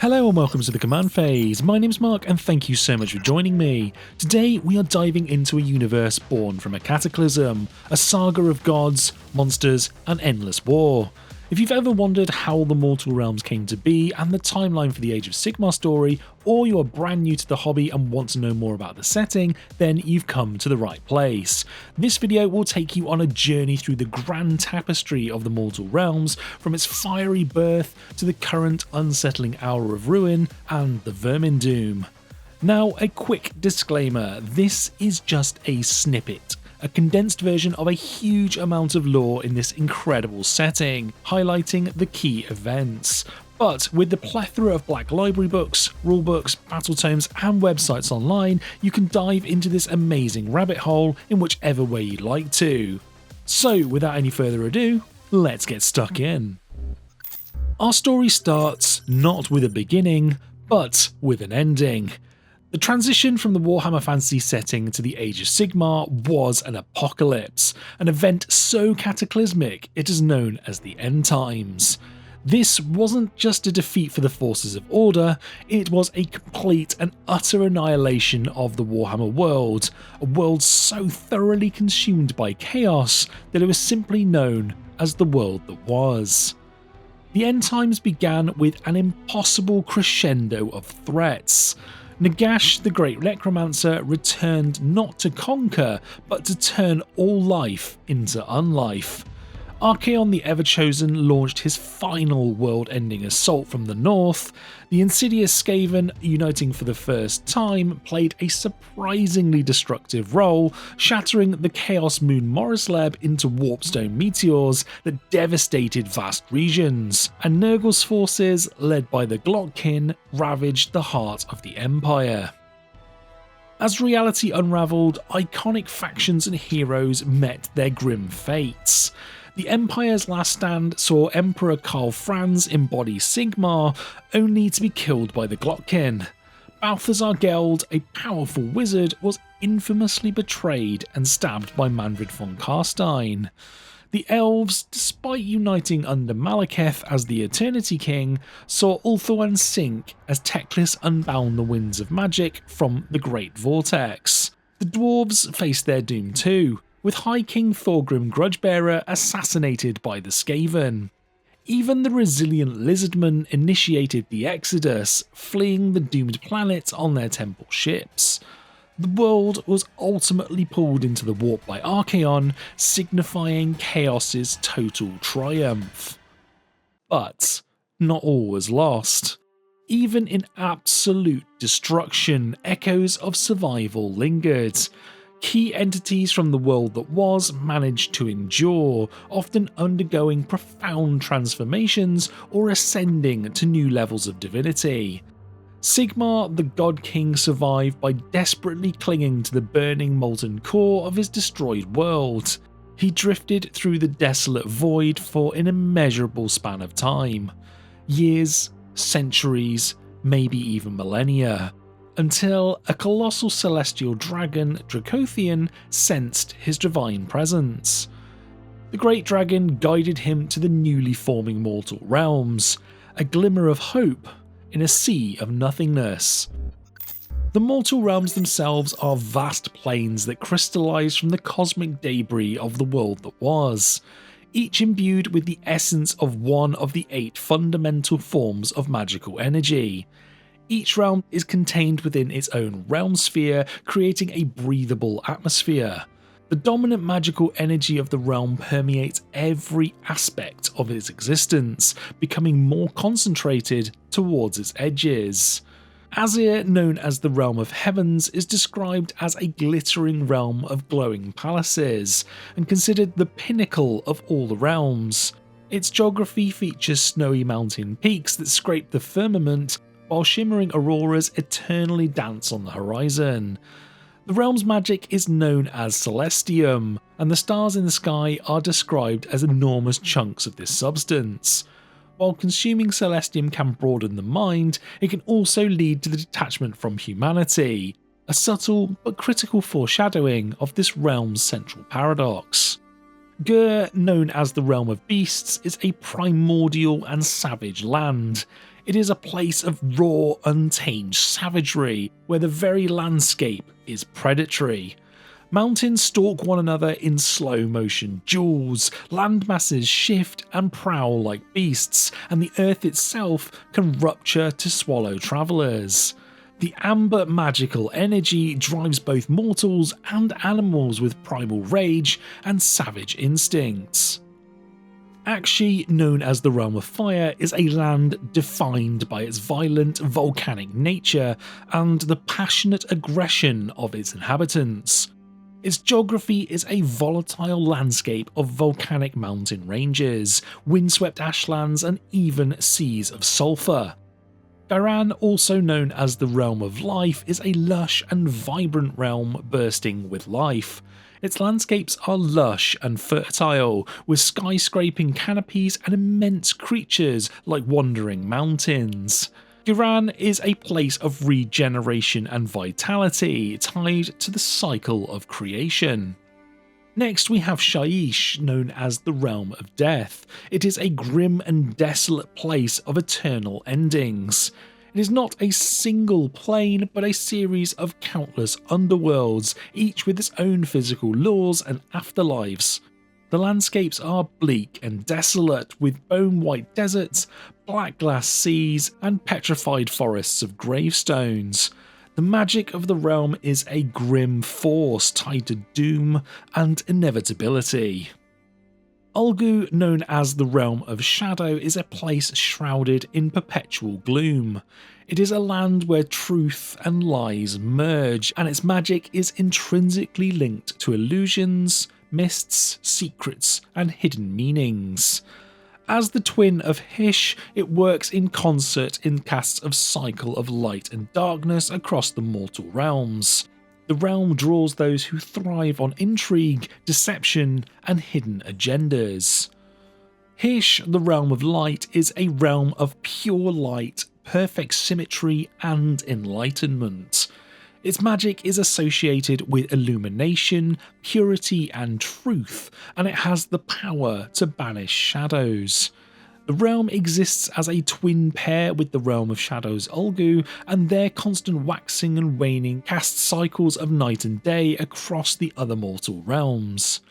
Hello and welcome to the Command Phase. My name's Mark and thank you so much for joining me. Today we are diving into a universe born from a cataclysm, a saga of gods, monsters and endless war. If you've ever wondered how the Mortal Realms came to be and the timeline for the Age of Sigmar story, or you are brand new to the hobby and want to know more about the setting, then you've come to the right place. This video will take you on a journey through the grand tapestry of the Mortal Realms, from its fiery birth to the current unsettling hour of ruin and the Vermindoom. Now, a quick disclaimer, this is just a snippet. A condensed version of a huge amount of lore in this incredible setting, highlighting the key events. But with the plethora of black library books, rulebooks, battle tomes and websites online, you can dive into this amazing rabbit hole in whichever way you'd like to. So without any further ado, let's get stuck in. Our story starts not with a beginning, but with an ending. The transition from the Warhammer Fantasy setting to the Age of Sigmar was an apocalypse, an event so cataclysmic it is known as the End Times. This wasn't just a defeat for the forces of order, it was a complete and utter annihilation of the Warhammer world, a world so thoroughly consumed by chaos that it was simply known as the world that was. The End Times began with an impossible crescendo of threats. Nagash, the great necromancer, returned not to conquer, but to turn all life into unlife. Archaon the Everchosen launched his final world-ending assault from the north. The insidious Skaven, uniting for the first time, played a surprisingly destructive role, shattering the Chaos Moon Morisleb into warpstone meteors that devastated vast regions, and Nurgle's forces, led by the Glottkin, ravaged the heart of the Empire. As reality unravelled, iconic factions and heroes met their grim fates. The Empire's last stand saw Emperor Karl Franz embody Sigmar, only to be killed by the Glottkin. Balthazar Geld, a powerful wizard, was infamously betrayed and stabbed by Manfred von Karstein. The Elves, despite uniting under Malekith as the Eternity King, saw Ulthuan sink as Teclis unbound the winds of magic from the Great Vortex. The Dwarves faced their doom too, with High King Thorgrim Grudgebearer assassinated by the Skaven. Even the resilient Lizardmen initiated the Exodus, fleeing the doomed planet on their temple ships. The world was ultimately pulled into the warp by Archaon, signifying Chaos's total triumph. But not all was lost. Even in absolute destruction, echoes of survival lingered. Key entities from the world that was managed to endure, often undergoing profound transformations or ascending to new levels of divinity. Sigmar, the God King, survived by desperately clinging to the burning molten core of his destroyed world. He drifted through the desolate void for an immeasurable span of time. Years, centuries, maybe even millennia. Until a colossal celestial dragon, Dracothian, sensed his divine presence. The great dragon guided him to the newly forming mortal realms, a glimmer of hope in a sea of nothingness. The mortal realms themselves are vast planes that crystallize from the cosmic debris of the world that was, each imbued with the essence of one of the 8 fundamental forms of magical energy. Each realm is contained within its own realm sphere, creating a breathable atmosphere. The dominant magical energy of the realm permeates every aspect of its existence, becoming more concentrated towards its edges. Azir, known as the Realm of Heavens, is described as a glittering realm of glowing palaces, and considered the pinnacle of all the realms. Its geography features snowy mountain peaks that scrape the firmament, while shimmering auroras eternally dance on the horizon. The realm's magic is known as Celestium, and the stars in the sky are described as enormous chunks of this substance. While consuming Celestium can broaden the mind, it can also lead to the detachment from humanity, a subtle but critical foreshadowing of this realm's central paradox. Gur, known as the Realm of Beasts, is a primordial and savage land. It is a place of raw, untamed savagery, where the very landscape is predatory. Mountains stalk one another in slow motion duels, landmasses shift and prowl like beasts, and the earth itself can rupture to swallow travellers. The amber magical energy drives both mortals and animals with primal rage and savage instincts. Aqshy, known as the Realm of Fire, is a land defined by its violent volcanic nature and the passionate aggression of its inhabitants. Its geography is a volatile landscape of volcanic mountain ranges, windswept ashlands and even seas of sulphur. Ghyran, also known as the Realm of Life, is a lush and vibrant realm bursting with life. Its landscapes are lush and fertile, with skyscraping canopies and immense creatures like wandering mountains. Ghyran is a place of regeneration and vitality, tied to the cycle of creation. Next we have Shyish, known as the Realm of Death. It is a grim and desolate place of eternal endings. It is not a single plane, but a series of countless underworlds, each with its own physical laws and afterlives. The landscapes are bleak and desolate, with bone-white deserts, black glass seas, and petrified forests of gravestones. The magic of the realm is a grim force tied to doom and inevitability. Ulgu, known as the Realm of Shadow, is a place shrouded in perpetual gloom. It is a land where truth and lies merge, and its magic is intrinsically linked to illusions, mists, secrets, and hidden meanings. As the twin of Hysh, it works in concert in casts of cycle of light and darkness across the mortal realms. The realm draws those who thrive on intrigue, deception, and hidden agendas. Hysh, the Realm of Light, is a realm of pure light, perfect symmetry, and enlightenment. Its magic is associated with illumination, purity, and truth, and it has the power to banish shadows. The realm exists as a twin pair with the Realm of Shadows Ulgu, and their constant waxing and waning casts cycles of night and day across the other mortal realms.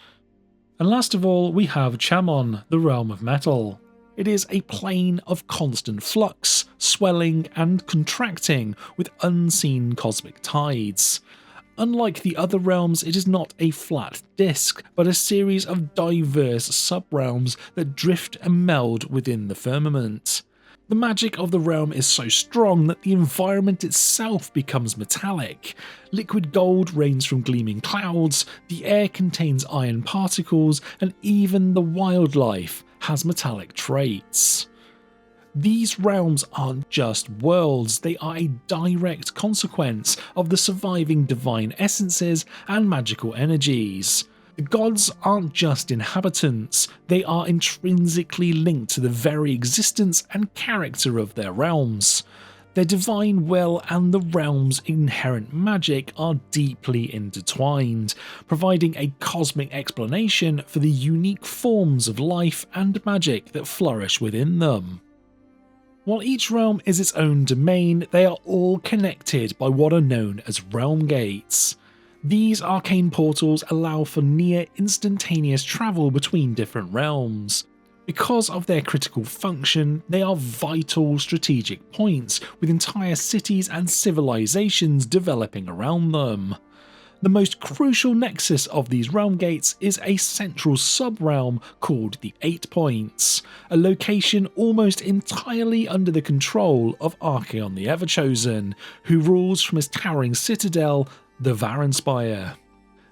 And last of all, we have Chamon, the Realm of Metal. It is a plane of constant flux, swelling and contracting with unseen cosmic tides. Unlike the other realms, it is not a flat disk, but a series of diverse sub-realms that drift and meld within the firmament. The magic of the realm is so strong that the environment itself becomes metallic. Liquid gold rains from gleaming clouds, the air contains iron particles, and even the wildlife has metallic traits. These realms aren't just worlds, they are a direct consequence of the surviving divine essences and magical energies. The gods aren't just inhabitants, they are intrinsically linked to the very existence and character of their realms. Their divine will and the realm's inherent magic are deeply intertwined, providing a cosmic explanation for the unique forms of life and magic that flourish within them. While each realm is its own domain, they are all connected by what are known as realm gates. These arcane portals allow for near instantaneous travel between different realms. Because of their critical function, they are vital strategic points, with entire cities and civilizations developing around them. The most crucial nexus of these realm gates is a central sub-realm called the Eight Points, a location almost entirely under the control of Archaon the Everchosen, who rules from his towering citadel, the Varanspire.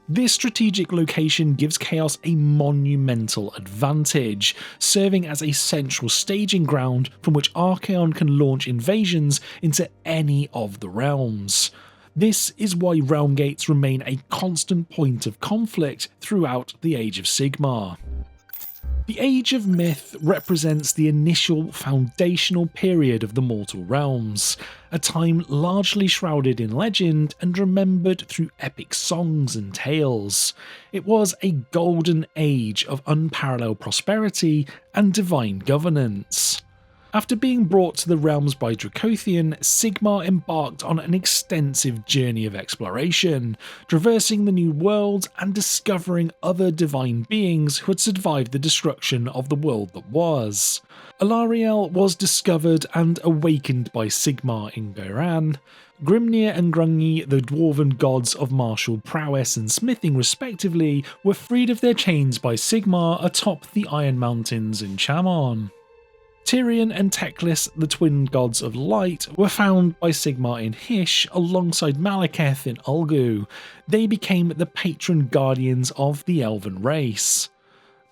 This strategic location gives Chaos a monumental advantage, serving as a central staging ground from which Archaon can launch invasions into any of the realms. This is why realm gates remain a constant point of conflict throughout the Age of Sigmar. The Age of Myth represents the initial foundational period of the mortal realms, a time largely shrouded in legend and remembered through epic songs and tales. It was a golden age of unparalleled prosperity and divine governance. After being brought to the realms by Dracothian, Sigmar embarked on an extensive journey of exploration, traversing the new world and discovering other divine beings who had survived the destruction of the world that was. Alariel was discovered and awakened by Sigmar in Ghyran. Grimnir and Grungi, the dwarven gods of martial prowess and smithing respectively, were freed of their chains by Sigmar atop the Iron Mountains in Chamon. Tyrion and Teclis, the twin gods of light, were found by Sigmar in Hysh alongside Malekith in Ulgu. They became the patron guardians of the elven race.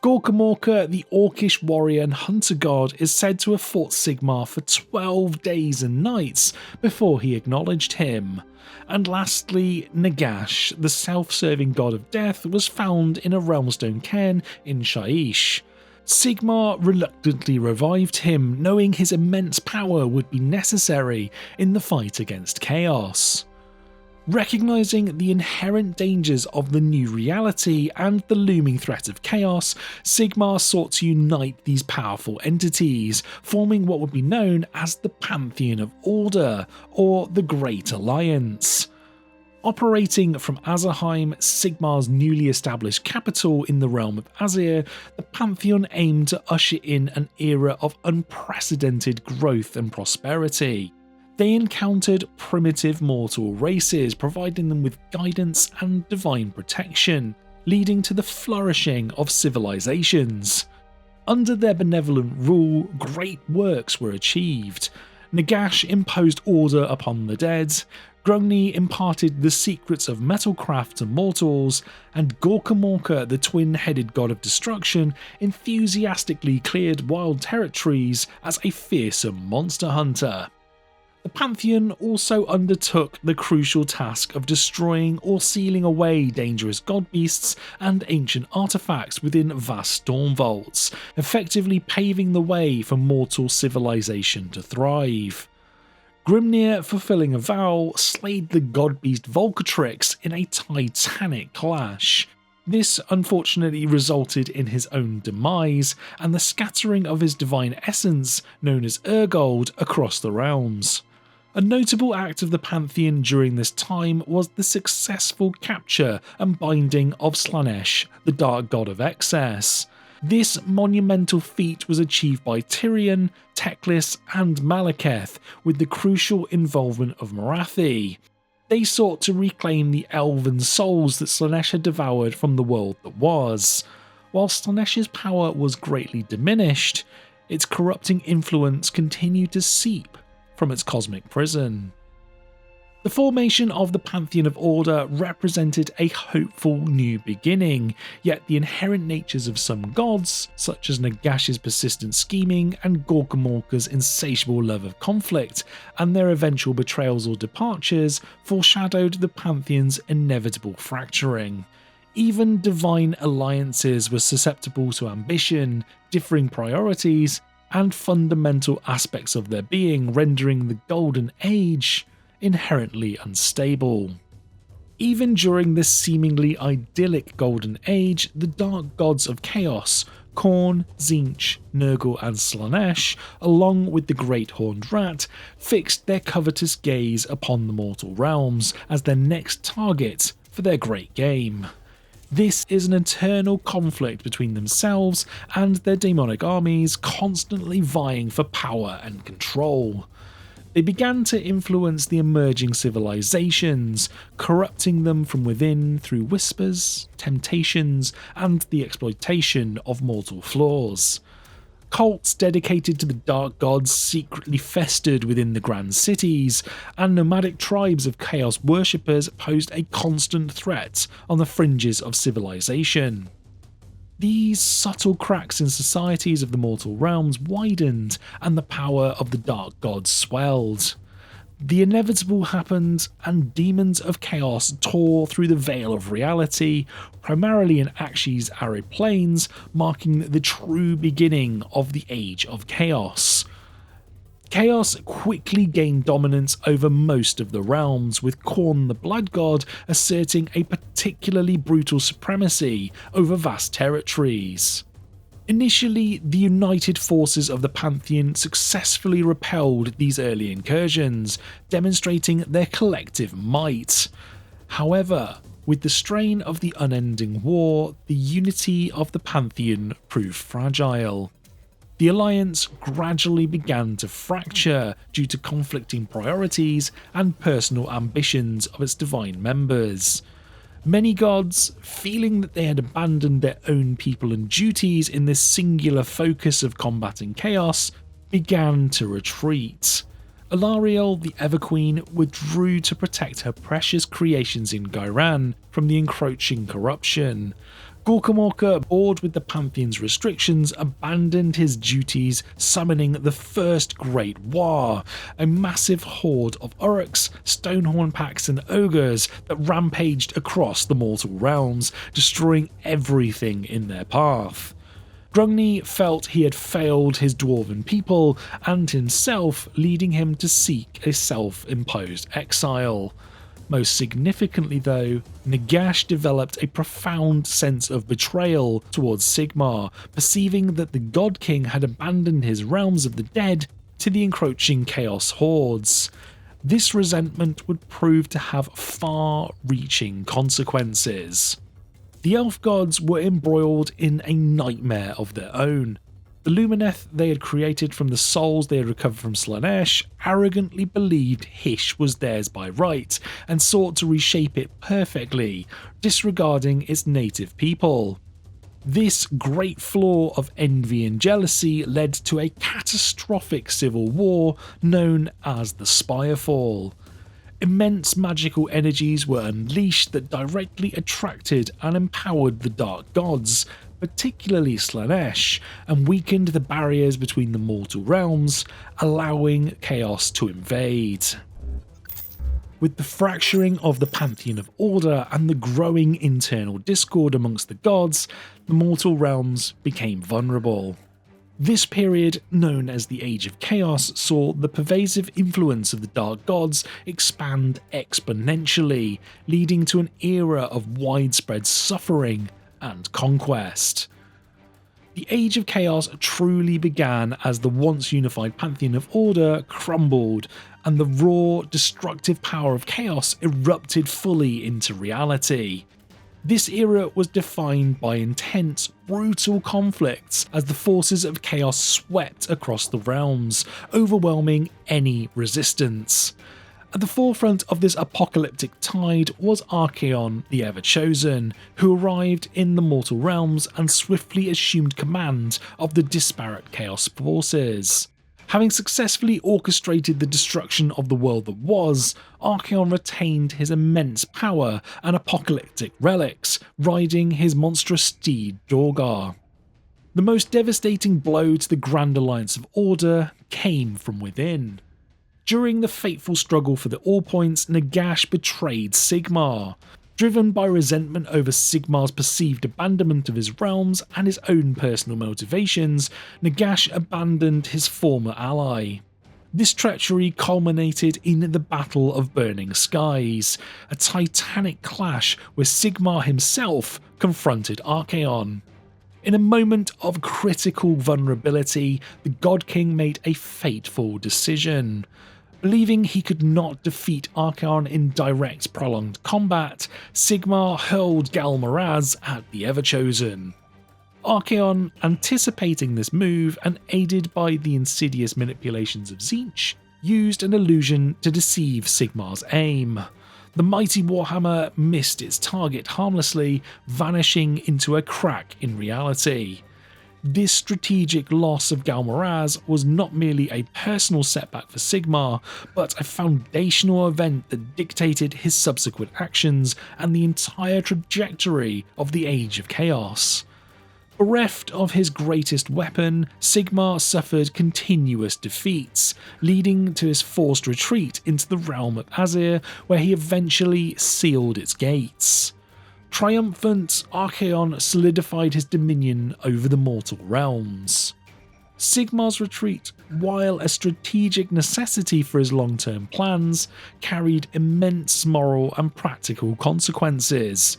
Gorkamorka, the Orcish warrior and hunter god, is said to have fought Sigmar for 12 days and nights before he acknowledged him. And lastly, Nagash, the self-serving god of death, was found in a Realmstone cairn in Shaiish. Sigmar reluctantly revived him, knowing his immense power would be necessary in the fight against chaos. Recognising the inherent dangers of the new reality and the looming threat of chaos, Sigmar sought to unite these powerful entities, forming what would be known as the Pantheon of Order, or the Great Alliance. Operating from Azerheim, Sigmar's newly established capital in the realm of Azir, the Pantheon aimed to usher in an era of unprecedented growth and prosperity. They encountered primitive mortal races, providing them with guidance and divine protection, leading to the flourishing of civilizations. Under their benevolent rule, great works were achieved. Nagash imposed order upon the dead, Grungni imparted the secrets of metalcraft to mortals, and Gorkamorka, the twin-headed god of destruction, enthusiastically cleared wild territories as a fearsome monster hunter. The Pantheon also undertook the crucial task of destroying or sealing away dangerous god beasts and ancient artifacts within vast storm vaults, effectively paving the way for mortal civilization to thrive. Grimnir, fulfilling a vow, slayed the god beast Volcatrix in a titanic clash. This unfortunately resulted in his own demise and the scattering of his divine essence, known as Urgold, across the realms. A notable act of the Pantheon during this time was the successful capture and binding of Slaanesh, the dark god of excess. This monumental feat was achieved by Tyrion, Teclis and Malekith, with the crucial involvement of Morathi. They sought to reclaim the elven souls that Slaanesh had devoured from the world that was. While Slaanesh's power was greatly diminished, its corrupting influence continued to seep from its cosmic prison. The formation of the Pantheon of Order represented a hopeful new beginning, yet the inherent natures of some gods, such as Nagash's persistent scheming and Gorkamorka's insatiable love of conflict, and their eventual betrayals or departures, foreshadowed the Pantheon's inevitable fracturing. Even divine alliances were susceptible to ambition, differing priorities, and fundamental aspects of their being, rendering the Golden Age inherently unstable. Even during this seemingly idyllic Golden Age, the dark gods of chaos, Khorne, Tzeentch, Nurgle and Slaanesh, along with the Great Horned Rat, fixed their covetous gaze upon the mortal realms as their next target for their great game. This is an eternal conflict between themselves and their demonic armies, constantly vying for power and control. They began to influence the emerging civilizations, corrupting them from within through whispers, temptations, and the exploitation of mortal flaws. Cults dedicated to the dark gods secretly festered within the grand cities, and nomadic tribes of chaos worshippers posed a constant threat on the fringes of civilization. These subtle cracks in societies of the mortal realms widened, and the power of the dark gods swelled. The inevitable happened, and demons of chaos tore through the veil of reality, primarily in Akshi's arid plains, marking the true beginning of the Age of Chaos. Chaos quickly gained dominance over most of the realms, with Khorne the Blood God asserting a particularly brutal supremacy over vast territories. Initially, the united forces of the Pantheon successfully repelled these early incursions, demonstrating their collective might. However, with the strain of the unending war, the unity of the Pantheon proved fragile. The alliance gradually began to fracture due to conflicting priorities and personal ambitions of its divine members. Many gods, feeling that they had abandoned their own people and duties in this singular focus of combating chaos, began to retreat. Alariel, the Everqueen, withdrew to protect her precious creations in Ghyran from the encroaching corruption. Gorkamorka, bored with the Pantheon's restrictions, abandoned his duties, summoning the First Great War, a massive horde of Uruks, Stonehorn packs and ogres that rampaged across the mortal realms, destroying everything in their path. Grungni felt he had failed his dwarven people and himself, leading him to seek a self-imposed exile. Most significantly though, Nagash developed a profound sense of betrayal towards Sigmar, perceiving that the God King had abandoned his realms of the dead to the encroaching chaos hordes. This resentment would prove to have far-reaching consequences. The elf gods were embroiled in a nightmare of their own. The Lumineth they had created from the souls they had recovered from Slaanesh arrogantly believed Hysh was theirs by right and sought to reshape it perfectly, disregarding its native people. This great flaw of envy and jealousy led to a catastrophic civil war known as the Spirefall. Immense magical energies were unleashed that directly attracted and empowered the Dark Gods, particularly Slaanesh, and weakened the barriers between the mortal realms, allowing chaos to invade. With the fracturing of the Pantheon of Order and the growing internal discord amongst the gods, the mortal realms became vulnerable. This period, known as the Age of Chaos, saw the pervasive influence of the Dark Gods expand exponentially, leading to an era of widespread suffering and conquest. The Age of Chaos truly began as the once unified Pantheon of Order crumbled, and the raw, destructive power of chaos erupted fully into reality. This era was defined by intense, brutal conflicts as the forces of chaos swept across the realms, overwhelming any resistance. At the forefront of this apocalyptic tide was Archaon the Ever-Chosen, who arrived in the mortal realms and swiftly assumed command of the disparate chaos forces. Having successfully orchestrated the destruction of the world that was, Archaon retained his immense power and apocalyptic relics, riding his monstrous steed Dorgar. The most devastating blow to the Grand Alliance of Order came from within. During the fateful struggle for the All-Points, Nagash betrayed Sigmar. Driven by resentment over Sigmar's perceived abandonment of his realms and his own personal motivations, Nagash abandoned his former ally. This treachery culminated in the Battle of Burning Skies, a titanic clash where Sigmar himself confronted Archaon. In a moment of critical vulnerability, the God King made a fateful decision. Believing he could not defeat Archaon in direct prolonged combat, Sigmar hurled Galmaraz at the Ever-Chosen. Archaon, anticipating this move and aided by the insidious manipulations of Tzeentch, used an illusion to deceive Sigmar's aim. The mighty Warhammer missed its target harmlessly, vanishing into a crack in reality. This strategic loss of Galmaraz was not merely a personal setback for Sigmar, but a foundational event that dictated his subsequent actions and the entire trajectory of the Age of Chaos. Bereft of his greatest weapon, Sigmar suffered continuous defeats, leading to his forced retreat into the realm of Azir, where he eventually sealed its gates. Triumphant, Archaon solidified his dominion over the mortal realms. Sigmar's retreat, while a strategic necessity for his long-term plans, carried immense moral and practical consequences.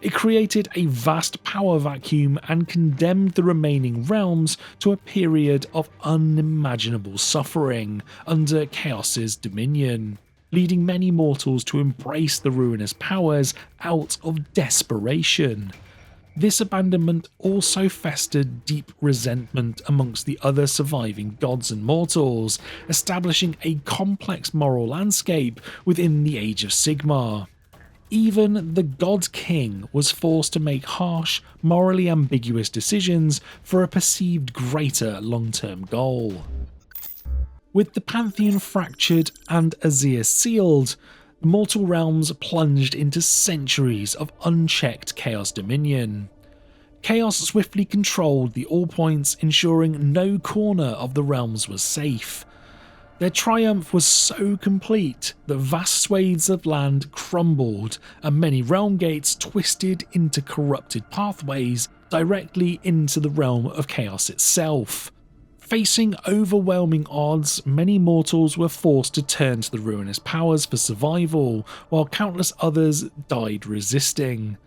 It created a vast power vacuum and condemned the remaining realms to a period of unimaginable suffering under Chaos's dominion, leading many mortals to embrace the ruinous powers out of desperation. This abandonment also festered deep resentment amongst the other surviving gods and mortals, establishing a complex moral landscape within the Age of Sigmar. Even the God King was forced to make harsh, morally ambiguous decisions for a perceived greater long-term goal. With the Pantheon fractured and Azir sealed, the mortal realms plunged into centuries of unchecked Chaos dominion. Chaos swiftly controlled the All Points, ensuring no corner of the realms was safe. Their triumph was so complete that vast swathes of land crumbled and many realm gates twisted into corrupted pathways directly into the realm of Chaos itself. Facing overwhelming odds, many mortals were forced to turn to the ruinous powers for survival, while countless others died resisting.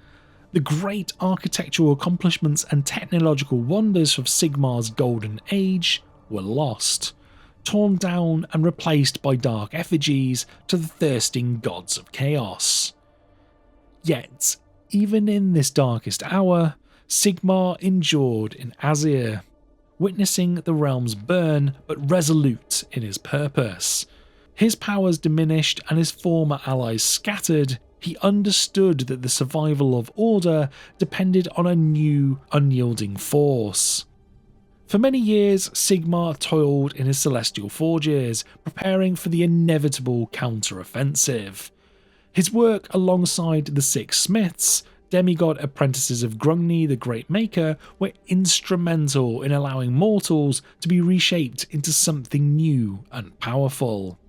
The great architectural accomplishments and technological wonders of Sigmar's golden age were lost, torn down and replaced by dark effigies to the thirsting gods of chaos. Yet, even in this darkest hour, Sigmar endured in Azir, witnessing the realms burn but resolute in his purpose. His powers diminished and his former allies scattered, he understood that the survival of order depended on a new, unyielding force. For many years, Sigmar toiled in his celestial forges, preparing for the inevitable counter-offensive. His work alongside the Six Smiths, demigod apprentices of Grungni the Great Maker, were instrumental in allowing mortals to be reshaped into something new and powerful.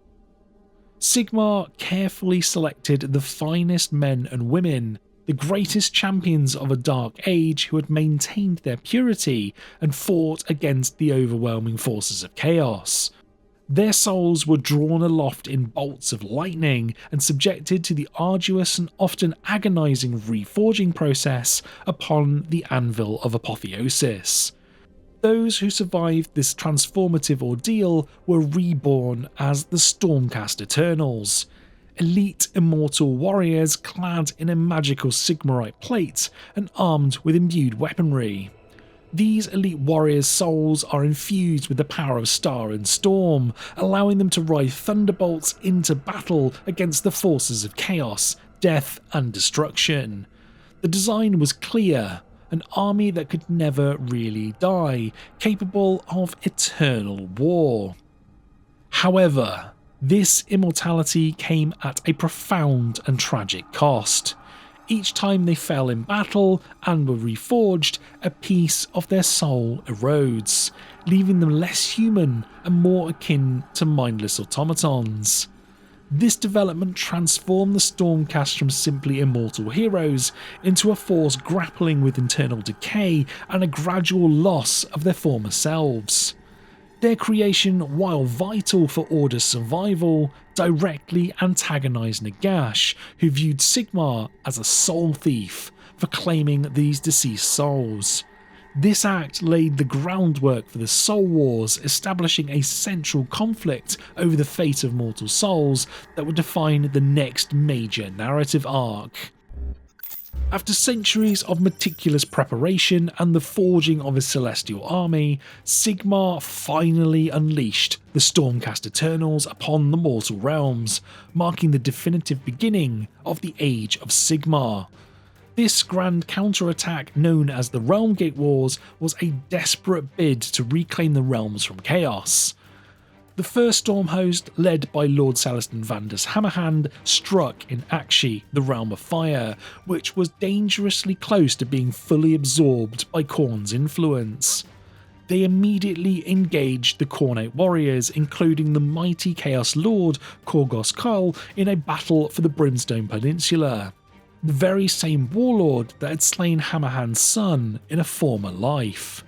Sigmar carefully selected the finest men and women, the greatest champions of a dark age who had maintained their purity and fought against the overwhelming forces of chaos. Their souls were drawn aloft in bolts of lightning and subjected to the arduous and often agonizing reforging process upon the anvil of apotheosis. Those who survived this transformative ordeal were reborn as the Stormcast Eternals, elite immortal warriors clad in a magical Sigmarite plate and armed with imbued weaponry. These elite warriors' souls are infused with the power of Star and Storm, allowing them to ride thunderbolts into battle against the forces of chaos, death and destruction. The design was clear, an army that could never really die, capable of eternal war. However, this immortality came at a profound and tragic cost. Each time they fell in battle and were reforged, a piece of their soul erodes, leaving them less human and more akin to mindless automatons. This development transformed the Stormcast from simply immortal heroes into a force grappling with internal decay and a gradual loss of their former selves. Their creation, while vital for Order's survival, directly antagonised Nagash, who viewed Sigmar as a soul thief for claiming these deceased souls. This act laid the groundwork for the Soul Wars, establishing a central conflict over the fate of mortal souls that would define the next major narrative arc. After centuries of meticulous preparation and the forging of a celestial army, Sigmar finally unleashed the Stormcast Eternals upon the mortal realms, marking the definitive beginning of the Age of Sigmar. This grand counterattack, known as the Realmgate Wars, was a desperate bid to reclaim the realms from chaos. The first storm host, led by Lord Celestin Vander's Hammerhand, struck in Akshi, the Realm of Fire, which was dangerously close to being fully absorbed by Khorne's influence. They immediately engaged the Khornate warriors, including the mighty Chaos Lord Korgos Kull, in a battle for the Brimstone Peninsula, the very same warlord that had slain Hammerhand's son in a former life.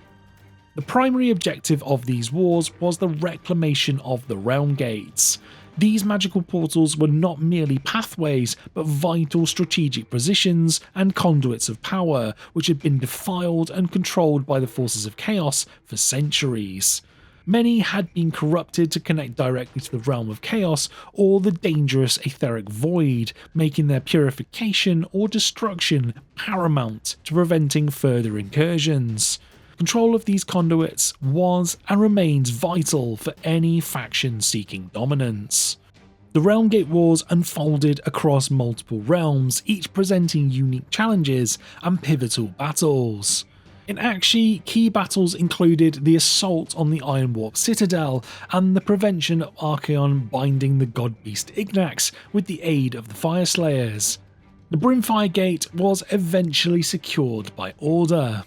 The primary objective of these wars was the reclamation of the Realm Gates. These magical portals were not merely pathways, but vital strategic positions and conduits of power, which had been defiled and controlled by the forces of chaos for centuries. Many had been corrupted to connect directly to the realm of chaos or the dangerous etheric void, making their purification or destruction paramount to preventing further incursions. Control of these conduits was and remains vital for any faction seeking dominance. The Realmgate Wars unfolded across multiple realms, each presenting unique challenges and pivotal battles. In Aqshy, key battles included the assault on the Ironwarp Citadel and the prevention of Archaon binding the god-beast Ignax with the aid of the Fireslayers. The Brimfire Gate was eventually secured by Order.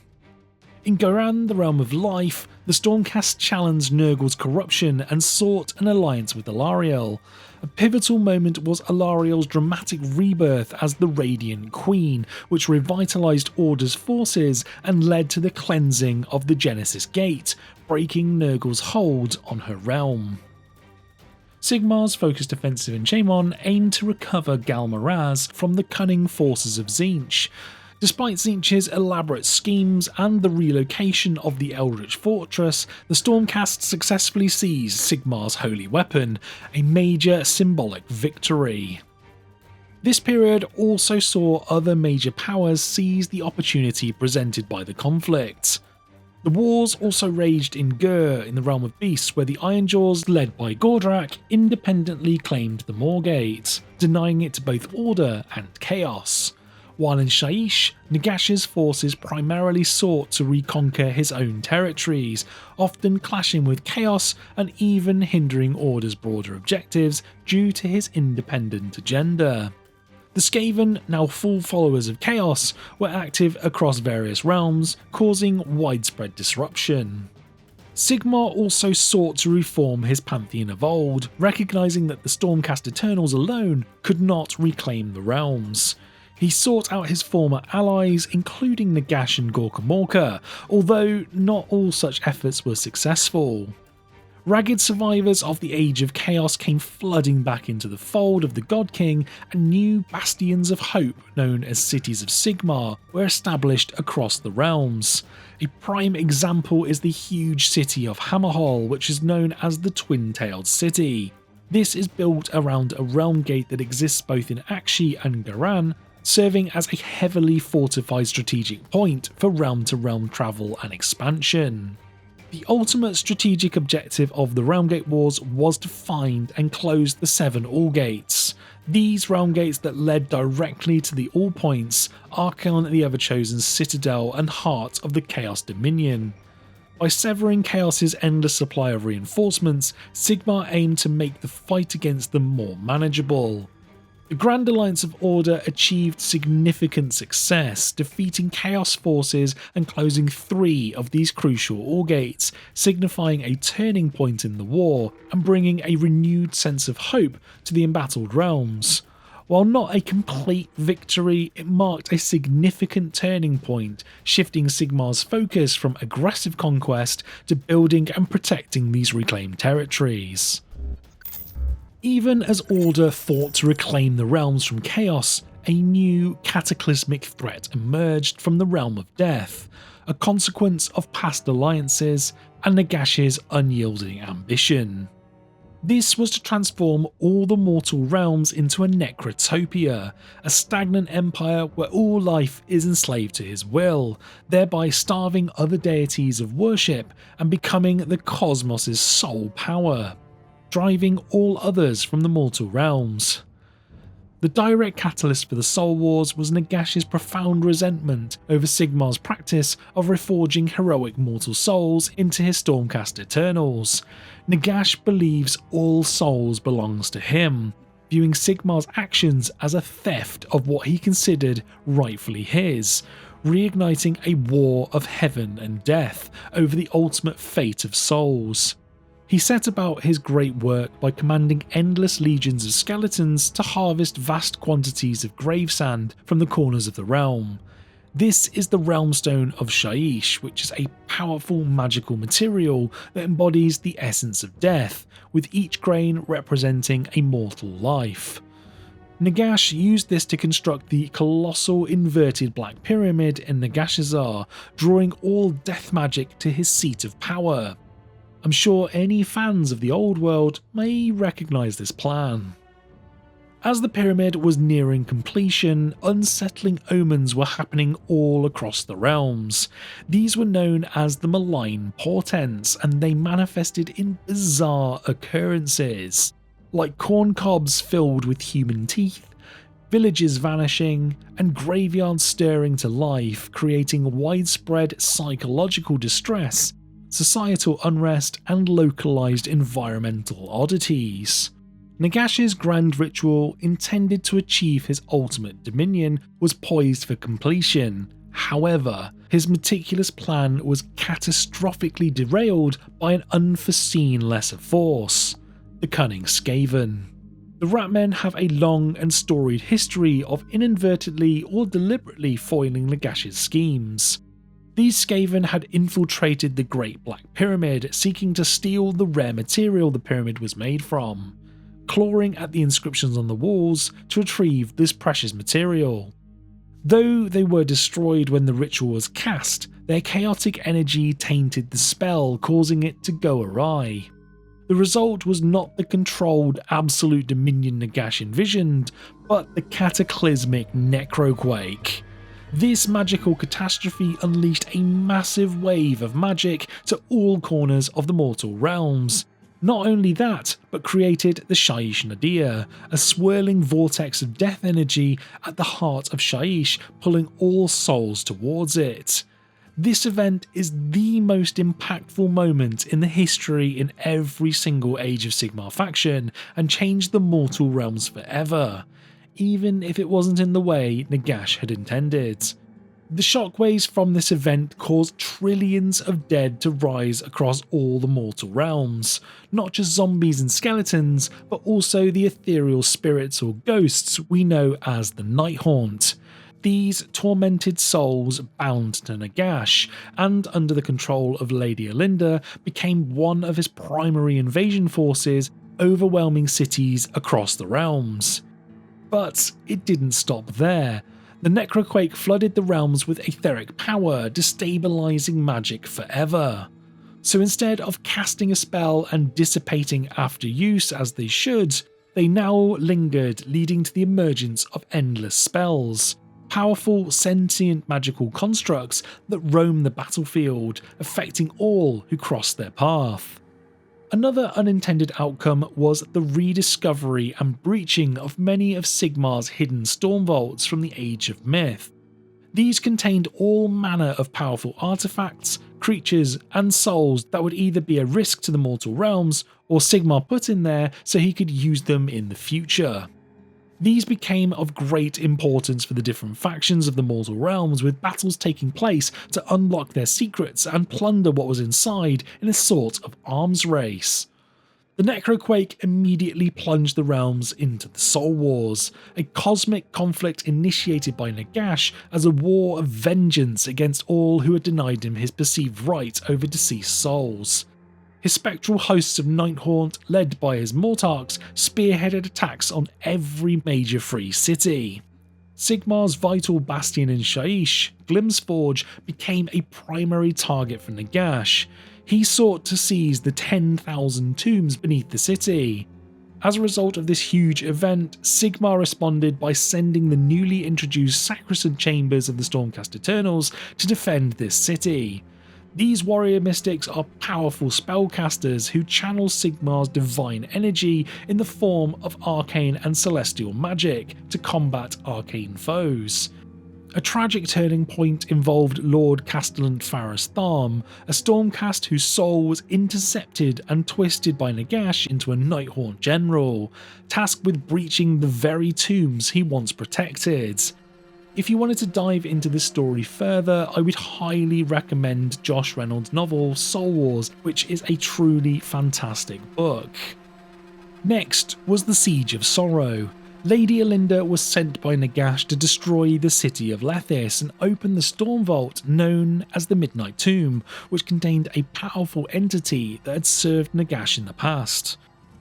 In Garan, the Realm of Life, the Stormcast challenged Nurgle's corruption and sought an alliance with Alarielle. A pivotal moment was Alarielle's dramatic rebirth as the Radiant Queen, which revitalised Order's forces and led to the cleansing of the Genesis Gate, breaking Nurgle's hold on her realm. Sigmar's focused offensive in Chaemon aimed to recover Galmaraz from the cunning forces of Tzeentch. Despite Tzeentch's elaborate schemes and the relocation of the Eldritch Fortress, the Stormcast successfully seized Sigmar's holy weapon, a major symbolic victory. This period also saw other major powers seize the opportunity presented by the conflict. The wars also raged in Gur in the Realm of Beasts, where the Ironjaws, led by Gordrak, independently claimed the Moorgate, denying it to both Order and Chaos. While in Shaiish, Nagash's forces primarily sought to reconquer his own territories, often clashing with Chaos and even hindering Order's broader objectives due to his independent agenda. The Skaven, now full followers of Chaos, were active across various realms, causing widespread disruption. Sigmar also sought to reform his pantheon of old, recognising that the Stormcast Eternals alone could not reclaim the realms. He sought out his former allies, including Nagash and Gorkamorka, although not all such efforts were successful. Ragged survivors of the Age of Chaos came flooding back into the fold of the God King, and new bastions of hope, known as Cities of Sigmar, were established across the realms. A prime example is the huge city of Hammerhall, which is known as the Twin-Tailed City. This is built around a realm gate that exists both in Aqshy and Garan, serving as a heavily fortified strategic point for realm-to-realm travel and expansion. The ultimate strategic objective of the Realmgate Wars was to find and close the 7 All-Gates. These realm gates that led directly to the All Points, Archaon the Everchosen's citadel and heart of the Chaos Dominion. By severing Chaos's endless supply of reinforcements, Sigmar aimed to make the fight against them more manageable. The Grand Alliance of Order achieved significant success, defeating Chaos forces and closing 3 of these crucial All-Gates, signifying a turning point in the war and bringing a renewed sense of hope to the embattled realms. While not a complete victory, it marked a significant turning point, shifting Sigmar's focus from aggressive conquest to building and protecting these reclaimed territories. Even as Order fought to reclaim the realms from Chaos, a new cataclysmic threat emerged from the Realm of Death, a consequence of past alliances and Nagash's unyielding ambition. This was to transform all the mortal realms into a necrotopia, a stagnant empire where all life is enslaved to his will, thereby starving other deities of worship and becoming the cosmos' sole power, driving all others from the mortal realms. The direct catalyst for the Soul Wars was Nagash's profound resentment over Sigmar's practice of reforging heroic mortal souls into his Stormcast Eternals. Nagash believes all souls belongs to him, viewing Sigmar's actions as a theft of what he considered rightfully his, reigniting a war of heaven and death over the ultimate fate of souls. He set about his great work by commanding endless legions of skeletons to harvest vast quantities of grave sand from the corners of the realm. This is the Realmstone of Shyish, which is a powerful magical material that embodies the essence of death, with each grain representing a mortal life. Nagash used this to construct the colossal inverted Black Pyramid in Nagashazar, drawing all death magic to his seat of power. I'm sure any fans of the old world may recognise this plan. As the pyramid was nearing completion, unsettling omens were happening all across the realms. These were known as the malign portents, and they manifested in bizarre occurrences, like corn cobs filled with human teeth, villages vanishing, and graveyards stirring to life, creating widespread psychological distress, societal unrest, and localised environmental oddities. Nagash's grand ritual, intended to achieve his ultimate dominion, was poised for completion. However, his meticulous plan was catastrophically derailed by an unforeseen lesser force, the cunning Skaven. The Ratmen have a long and storied history of inadvertently or deliberately foiling Nagash's schemes. These Skaven had infiltrated the Great Black Pyramid, seeking to steal the rare material the pyramid was made from, clawing at the inscriptions on the walls to retrieve this precious material. Though they were destroyed when the ritual was cast, their chaotic energy tainted the spell, causing it to go awry. The result was not the controlled, absolute dominion Nagash envisioned, but the cataclysmic Necroquake. This magical catastrophe unleashed a massive wave of magic to all corners of the mortal realms. Not only that, but created the Shyish Nadir, a swirling vortex of death energy at the heart of Shyish, pulling all souls towards it. This event is the most impactful moment in the history in every single Age of Sigmar faction, and changed the mortal realms forever, even if it wasn't in the way Nagash had intended. The shockwaves from this event caused trillions of dead to rise across all the mortal realms, not just zombies and skeletons, but also the ethereal spirits or ghosts we know as the Nighthaunt. These tormented souls bound to Nagash, and under the control of Lady Olinda, became one of his primary invasion forces, overwhelming cities across the realms. But it didn't stop there. The Necroquake flooded the realms with etheric power, destabilising magic forever. So instead of casting a spell and dissipating after use as they should, they now lingered, leading to the emergence of endless spells. Powerful, sentient magical constructs that roam the battlefield, affecting all who cross their path. Another unintended outcome was the rediscovery and breaching of many of Sigmar's hidden storm vaults from the Age of Myth. These contained all manner of powerful artifacts, creatures, and souls that would either be a risk to the mortal realms, or Sigmar put in there so he could use them in the future. These became of great importance for the different factions of the mortal realms, with battles taking place to unlock their secrets and plunder what was inside in a sort of arms race. The Necroquake immediately plunged the realms into the Soul Wars, a cosmic conflict initiated by Nagash as a war of vengeance against all who had denied him his perceived right over deceased souls. His spectral hosts of Nighthaunt, led by his Mortarchs, spearheaded attacks on every major free city. Sigmar's vital bastion in Shyish, Glimsforge, became a primary target for Nagash. He sought to seize the 10,000 tombs beneath the city. As a result of this huge event, Sigmar responded by sending the newly introduced Sacrosanct Chambers of the Stormcast Eternals to defend this city. These warrior mystics are powerful spellcasters who channel Sigmar's divine energy in the form of arcane and celestial magic to combat arcane foes. A tragic turning point involved Lord Castellan Faris Tharm, a Stormcast whose soul was intercepted and twisted by Nagash into a Nighthaunt general, tasked with breaching the very tombs he once protected. If you wanted to dive into this story further, I would highly recommend Josh Reynolds' novel Soul Wars, which is a truly fantastic book. Next was the Siege of Sorrow. Lady Alinda was sent by Nagash to destroy the city of Lethis and open the storm vault known as the Midnight Tomb, which contained a powerful entity that had served Nagash in the past.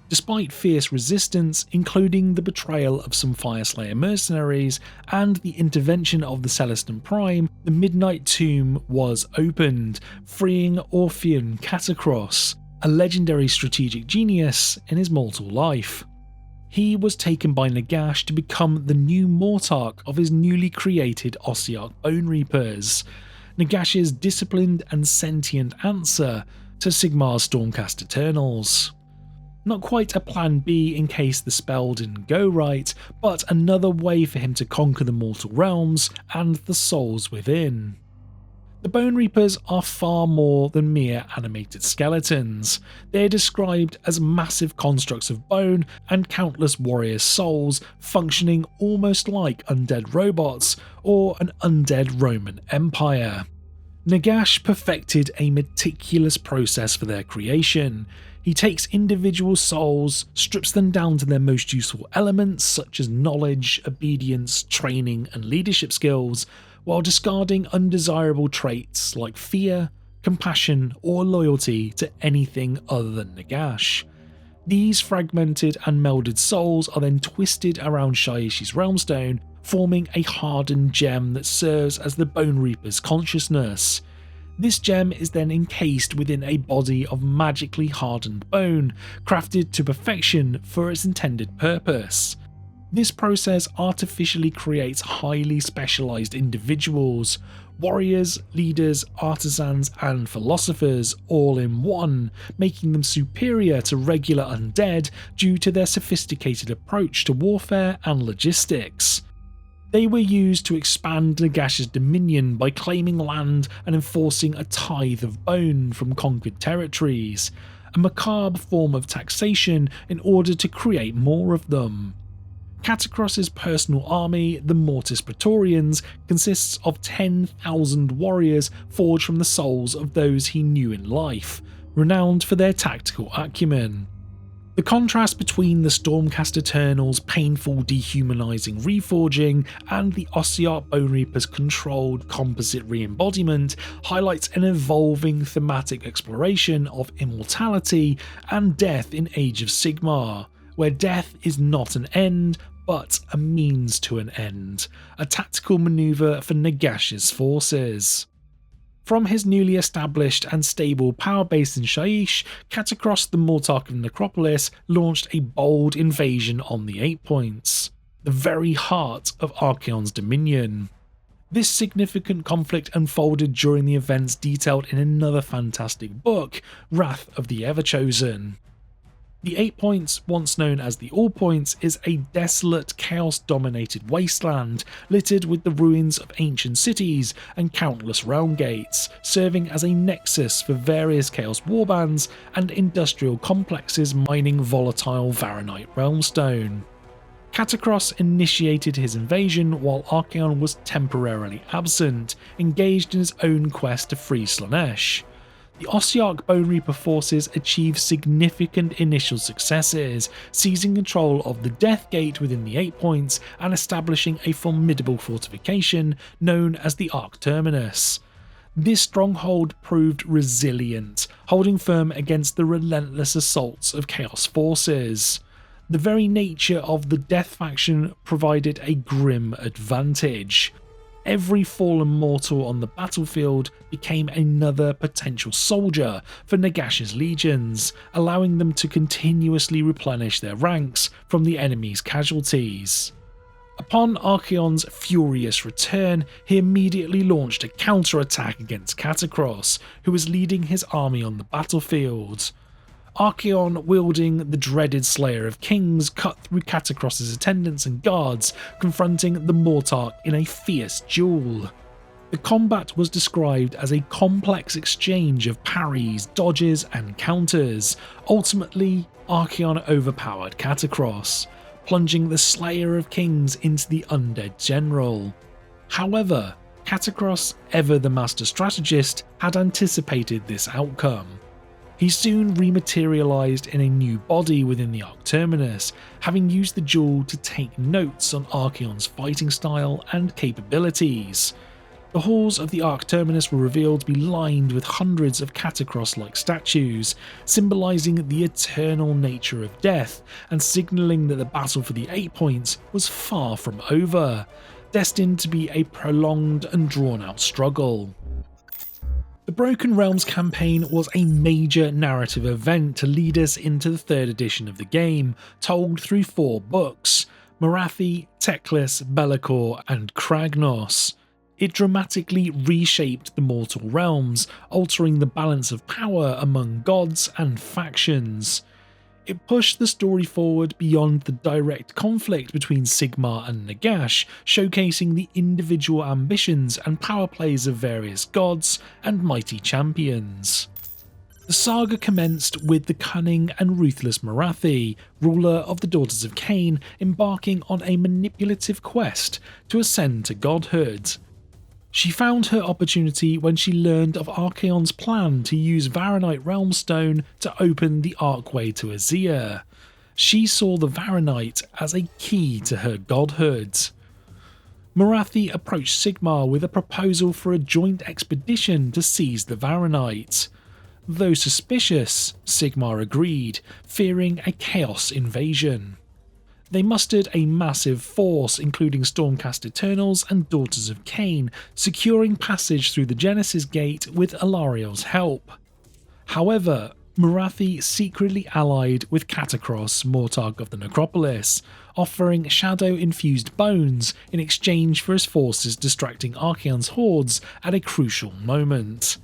Despite fierce resistance, including the betrayal of some Fireslayer mercenaries and the intervention of the Celestin Prime, the Midnight Tomb was opened, freeing Orpheon Catacross, a legendary strategic genius in his mortal life. He was taken by Nagash to become the new Mortarch of his newly created Ossiarch Bone Reapers, Nagash's disciplined and sentient answer to Sigmar's Stormcast Eternals. Not quite a plan B in case the spell didn't go right, but another way for him to conquer the mortal realms and the souls within. The Bone Reapers are far more than mere animated skeletons. They are described as massive constructs of bone and countless warriors' souls functioning almost like undead robots or an undead Roman Empire. Nagash perfected a meticulous process for their creation. He takes individual souls, strips them down to their most useful elements such as knowledge, obedience, training and leadership skills, while discarding undesirable traits like fear, compassion or loyalty to anything other than Nagash. These fragmented and melded souls are then twisted around Shaishi's Realmstone, forming a hardened gem that serves as the Bone Reaper's consciousness. This gem is then encased within a body of magically hardened bone, crafted to perfection for its intended purpose. This process artificially creates highly specialized individuals, warriors, leaders, artisans and philosophers all in one, making them superior to regular undead due to their sophisticated approach to warfare and logistics. They were used to expand Nagash's dominion by claiming land and enforcing a tithe of bone from conquered territories, a macabre form of taxation in order to create more of them. Catacross's personal army, the Mortis Praetorians, consists of 10,000 warriors forged from the souls of those he knew in life, renowned for their tactical acumen. The contrast between the Stormcast Eternals' painful dehumanizing reforging and the Ossiarch Bone Reaper's controlled composite re-embodiment highlights an evolving thematic exploration of immortality and death in Age of Sigmar, where death is not an end, but a means to an end, a tactical maneuver for Nagash's forces. From his newly established and stable power base in Shaish, Catacross the Mortarch of Necropolis launched a bold invasion on the 8 Points, the very heart of Archaon's dominion. This significant conflict unfolded during the events detailed in another fantastic book, Wrath of the Everchosen. The 8 Points, once known as the All Points, is a desolate, chaos-dominated wasteland littered with the ruins of ancient cities and countless realm gates, serving as a nexus for various chaos warbands and industrial complexes mining volatile Varanite realmstone. Catacross initiated his invasion while Archaon was temporarily absent, engaged in his own quest to free Slaanesh. The Ossiarch Bone Reaper forces achieved significant initial successes, seizing control of the Death Gate within the 8 Points and establishing a formidable fortification known as the Arc Terminus. This stronghold proved resilient, holding firm against the relentless assaults of Chaos forces. The very nature of the Death faction provided a grim advantage. Every fallen mortal on the battlefield became another potential soldier for Nagash's legions, allowing them to continuously replenish their ranks from the enemy's casualties. Upon Archaon's furious return, he immediately launched a counterattack against Catacross, who was leading his army on the battlefield. Archaon, wielding the dreaded Slayer of Kings, cut through Catacross's attendants and guards, confronting the Mortarch in a fierce duel. The combat was described as a complex exchange of parries, dodges and counters. Ultimately, Archaon overpowered Catacross, plunging the Slayer of Kings into the undead general. However, Catacross, ever the master strategist, had anticipated this outcome. He soon rematerialized in a new body within the Arc Terminus, having used the jewel to take notes on Archaon's fighting style and capabilities. The halls of the Arc Terminus were revealed to be lined with hundreds of Catacross-like statues, symbolising the eternal nature of death and signalling that the battle for the 8 points was far from over, destined to be a prolonged and drawn-out struggle. The Broken Realms campaign was a major narrative event to lead us into the 3rd edition of the game, told through 4 books: Morathi, Teclis, Be'lakor, and Kragnos. It dramatically reshaped the mortal realms, altering the balance of power among gods and factions. It pushed the story forward beyond the direct conflict between Sigmar and Nagash, showcasing the individual ambitions and power plays of various gods and mighty champions. The saga commenced with the cunning and ruthless Morathi, ruler of the Daughters of Cain, embarking on a manipulative quest to ascend to godhood. She found her opportunity when she learned of Archaon's plan to use Varanite Realmstone to open the Archway to Azir. She saw the Varanite as a key to her godhood. Morathi approached Sigmar with a proposal for a joint expedition to seize the Varanite. Though suspicious, Sigmar agreed, fearing a chaos invasion. They mustered a massive force, including Stormcast Eternals and Daughters of Cain, securing passage through the Genesis Gate with Alariel's help. However, Morathi secretly allied with Catacross, Mortarch of the Necropolis, offering shadow-infused bones in exchange for his forces distracting Archaon's hordes at a crucial moment.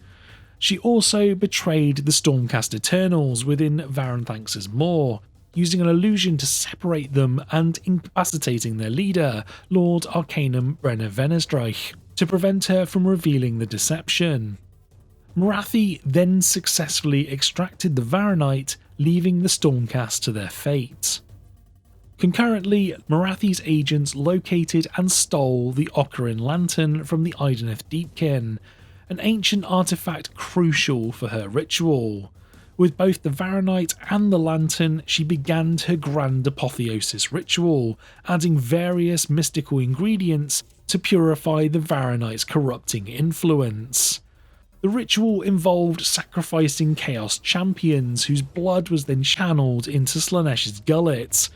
She also betrayed the Stormcast Eternals within Varanthanx's Maw, using an illusion to separate them and incapacitating their leader, Lord Arcanum Brenna Vennesdreich, to prevent her from revealing the deception. Morathi then successfully extracted the Varanite, leaving the Stormcast to their fate. Concurrently, Morathi's agents located and stole the Ocarin Lantern from the Ideneth Deepkin, an ancient artifact crucial for her ritual. With both the Varanite and the Lantern, she began her grand apotheosis ritual, adding various mystical ingredients to purify the Varanite's corrupting influence. The ritual involved sacrificing Chaos champions, whose blood was then channeled into Slaaneish's gullet.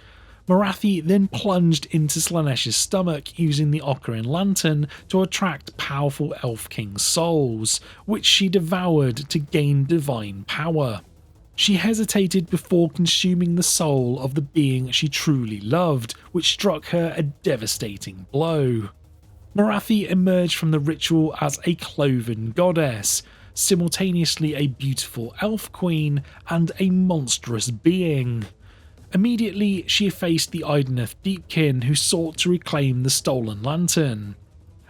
Morathi then plunged into Slaaneish's stomach using the Ocarin Lantern to attract powerful Elf King's souls, which she devoured to gain divine power. She hesitated before consuming the soul of the being she truly loved, which struck her a devastating blow. Morathi emerged from the ritual as a cloven goddess, simultaneously a beautiful elf queen and a monstrous being. Immediately, she faced the Ideneth Deepkin, who sought to reclaim the stolen lantern.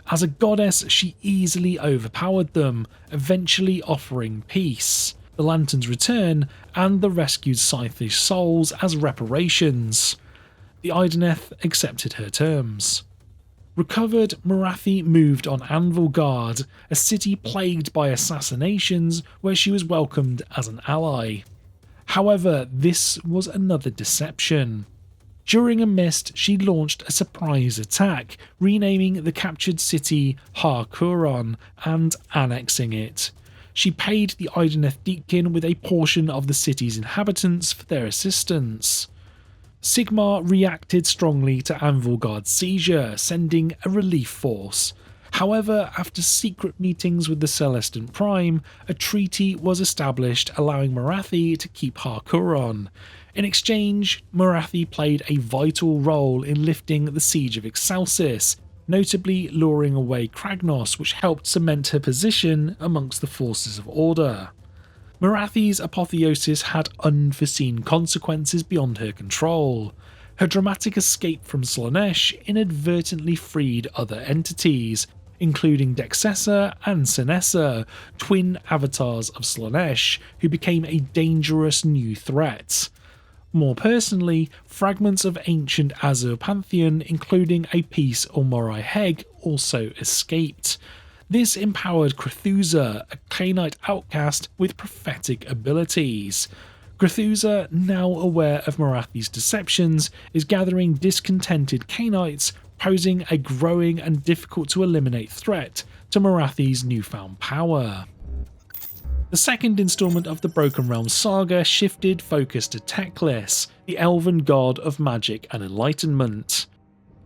As a goddess, she easily overpowered them, eventually offering peace, the lantern's return, and the rescued Scythish souls as reparations. The Ideneth accepted her terms. Recovered, Morathi moved on Anvilgard, a city plagued by assassinations, where she was welcomed as an ally. However, this was another deception. During a mist, she launched a surprise attack, renaming the captured city Har-Kuron and annexing it. She paid the Ideneth Deepkin with a portion of the city's inhabitants for their assistance. Sigmar reacted strongly to Anvilgard's seizure, sending a relief force. However, after secret meetings with the Celestant Prime, a treaty was established allowing Morathi to keep Har-Kuron. In exchange, Morathi played a vital role in lifting the siege of Excelsis, notably luring away Kragnos, which helped cement her position amongst the forces of order. Morathi's apotheosis had unforeseen consequences beyond her control. Her dramatic escape from Slaanesh inadvertently freed other entities, including Dexessa and Senessa, twin avatars of Slaanesh, who became a dangerous new threat. More personally, fragments of ancient Azur pantheon, including a piece of Morai Heg, also escaped. This empowered Crethusa, a Cainite outcast with prophetic abilities. Crethusa, now aware of Morathi's deceptions, is gathering discontented Cainites, posing a growing and difficult to eliminate threat to Morathi's newfound power. The second installment of the Broken Realms saga shifted focus to Teclis, the elven god of magic and enlightenment.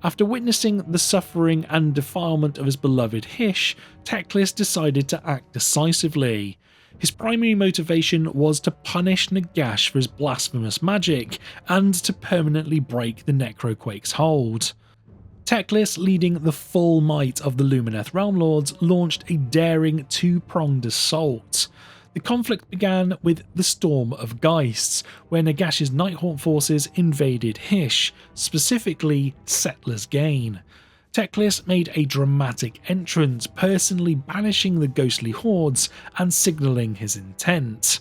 After witnessing the suffering and defilement of his beloved Hysh, Teclis decided to act decisively. His primary motivation was to punish Nagash for his blasphemous magic and to permanently break the Necroquake's hold. Teclis, leading the full might of the Lumineth Realm Lords, launched a daring two-pronged assault. The conflict began with the Storm of Geists, where Nagash's Nighthaunt forces invaded Hysh, specifically Settler's Gain. Teclis made a dramatic entrance, personally banishing the ghostly hordes and signalling his intent.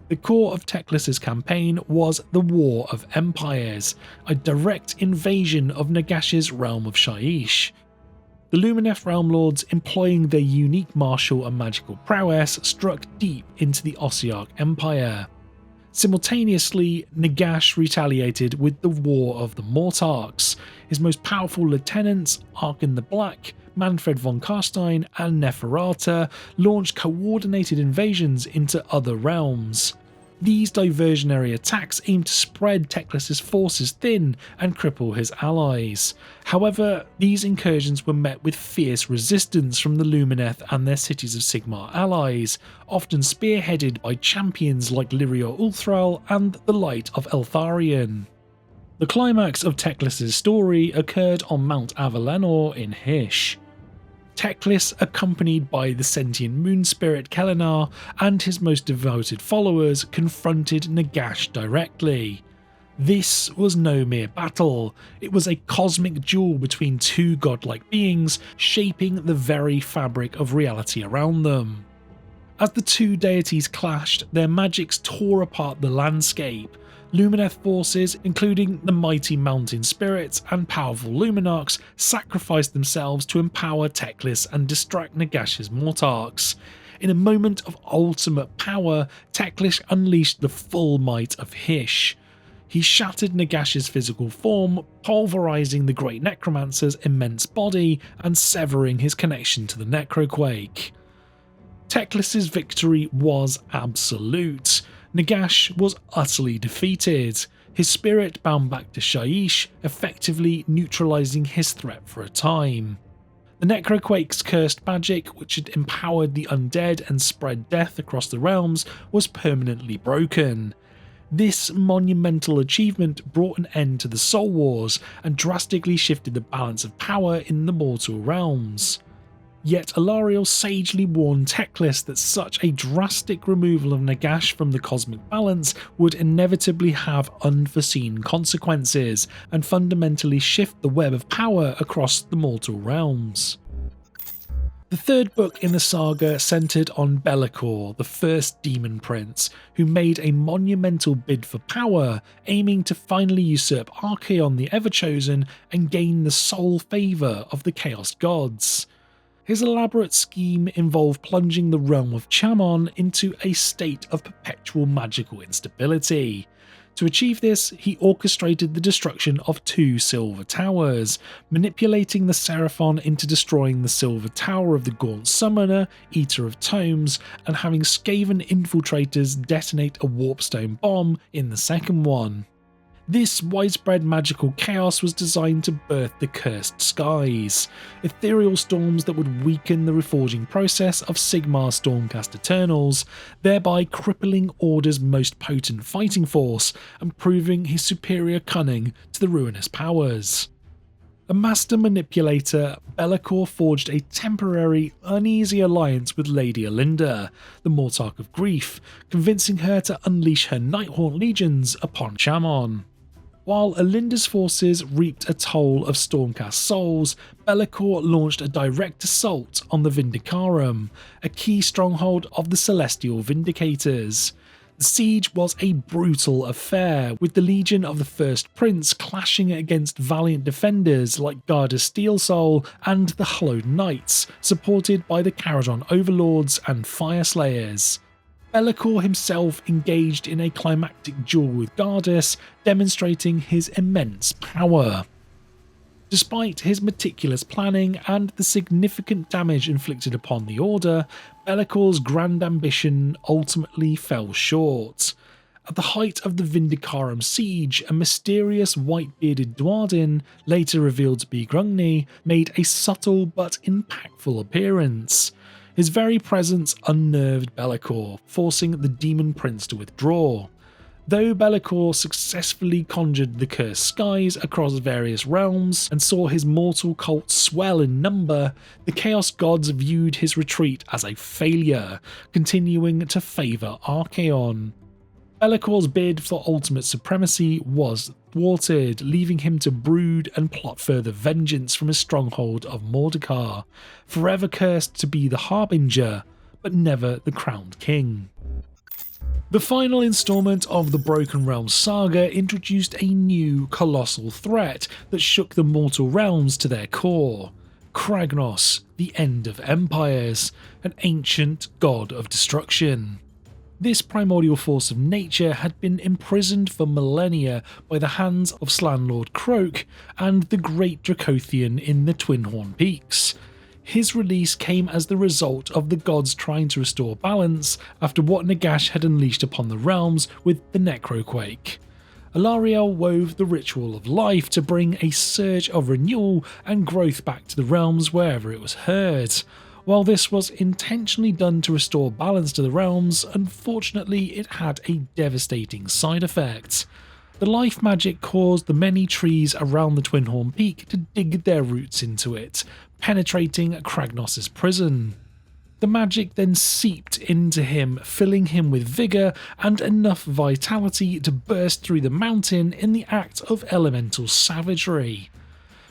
The core of Teclis' campaign was the War of Empires, a direct invasion of Nagash's realm of Shyish. The Lumineth Realm Lords, employing their unique martial and magical prowess, struck deep into the Ossiarch Empire. Simultaneously, Nagash retaliated with the War of the Mortarchs. His most powerful lieutenants, Arkan the Black, Manfred von Karstein, and Neferata, launched coordinated invasions into other realms. These diversionary attacks aimed to spread Teclis' forces thin and cripple his allies. However, these incursions were met with fierce resistance from the Lumineth and their Cities of Sigmar allies, often spearheaded by champions like Lyrior Ulthral and the Light of Eltharion. The climax of Teclis' story occurred on Mount Avalenor in Hysh. Teclis, accompanied by the sentient moon spirit Kelenar and his most devoted followers, confronted Nagash directly. This was no mere battle, it was a cosmic duel between two godlike beings, shaping the very fabric of reality around them. As the two deities clashed, their magics tore apart the landscape. Lumineth forces, including the mighty mountain spirits and powerful Luminarchs, sacrificed themselves to empower Teclis and distract Nagash's Mortarchs. In a moment of ultimate power, Teclis unleashed the full might of Hysh. He shattered Nagash's physical form, pulverizing the Great Necromancer's immense body and severing his connection to the Necroquake. Teclis' victory was absolute. Nagash was utterly defeated, his spirit bound back to Shyish, effectively neutralizing his threat for a time. The Necroquake's cursed magic, which had empowered the undead and spread death across the realms, was permanently broken. This monumental achievement brought an end to the Soul Wars and drastically shifted the balance of power in the mortal realms. Yet Alariel sagely warned Teclis that such a drastic removal of Nagash from the cosmic balance would inevitably have unforeseen consequences and fundamentally shift the web of power across the mortal realms. The third book in the saga centred on Be'lakor, the first demon prince, who made a monumental bid for power, aiming to finally usurp Archaon the Everchosen and gain the sole favour of the Chaos Gods. His elaborate scheme involved plunging the realm of Chamon into a state of perpetual magical instability. To achieve this, he orchestrated the destruction of 2 silver towers, manipulating the Seraphon into destroying the silver tower of the Gaunt Summoner, Eater of Tomes, and having Skaven infiltrators detonate a warpstone bomb in the second one. This widespread magical chaos was designed to birth the Cursed Skies, ethereal storms that would weaken the reforging process of Sigmar's Stormcast Eternals, thereby crippling Order's most potent fighting force and proving his superior cunning to the ruinous powers. A master manipulator, Be'lakor forged a temporary, uneasy alliance with Lady Alinda, the Mortarch of Grief, convincing her to unleash her Nighthaunt legions upon Chamon. While Alinda's forces reaped a toll of Stormcast souls, Be'lakor launched a direct assault on the Vindicarum, a key stronghold of the Celestial Vindicators. The siege was a brutal affair, with the Legion of the First Prince clashing against valiant defenders like Garda Steelsoul and the Hallowed Knights, supported by the Caradon Overlords and Fireslayers. Be'lakor himself engaged in a climactic duel with Gardas, demonstrating his immense power. Despite his meticulous planning and the significant damage inflicted upon the Order, Be'lakor's grand ambition ultimately fell short. At the height of the Vindicarum siege, a mysterious white-bearded Dwarden, later revealed to be Grungni, made a subtle but impactful appearance. His very presence unnerved Be'lakor, forcing the Demon Prince to withdraw. Though Be'lakor successfully conjured the cursed skies across various realms and saw his mortal cult swell in number, the Chaos Gods viewed his retreat as a failure, continuing to favour Archaon. Be'lakor's bid for ultimate supremacy was thwarted, leaving him to brood and plot further vengeance from his stronghold of Mordekar, forever cursed to be the Harbinger, but never the crowned king. The final installment of the Broken Realms saga introduced a new colossal threat that shook the mortal realms to their core. Kragnos, the End of Empires, an ancient god of destruction. This primordial force of nature had been imprisoned for millennia by the hands of Slanlord Croak and the Great Dracothian in the Twinhorn Peaks. His release came as the result of the gods trying to restore balance after what Nagash had unleashed upon the realms with the Necroquake. Alarielle wove the ritual of life to bring a surge of renewal and growth back to the realms wherever it was heard. While this was intentionally done to restore balance to the realms, unfortunately it had a devastating side effect. The life magic caused the many trees around the Twinhorn Peak to dig their roots into it, penetrating Kragnos' prison. The magic then seeped into him, filling him with vigour and enough vitality to burst through the mountain in the act of elemental savagery.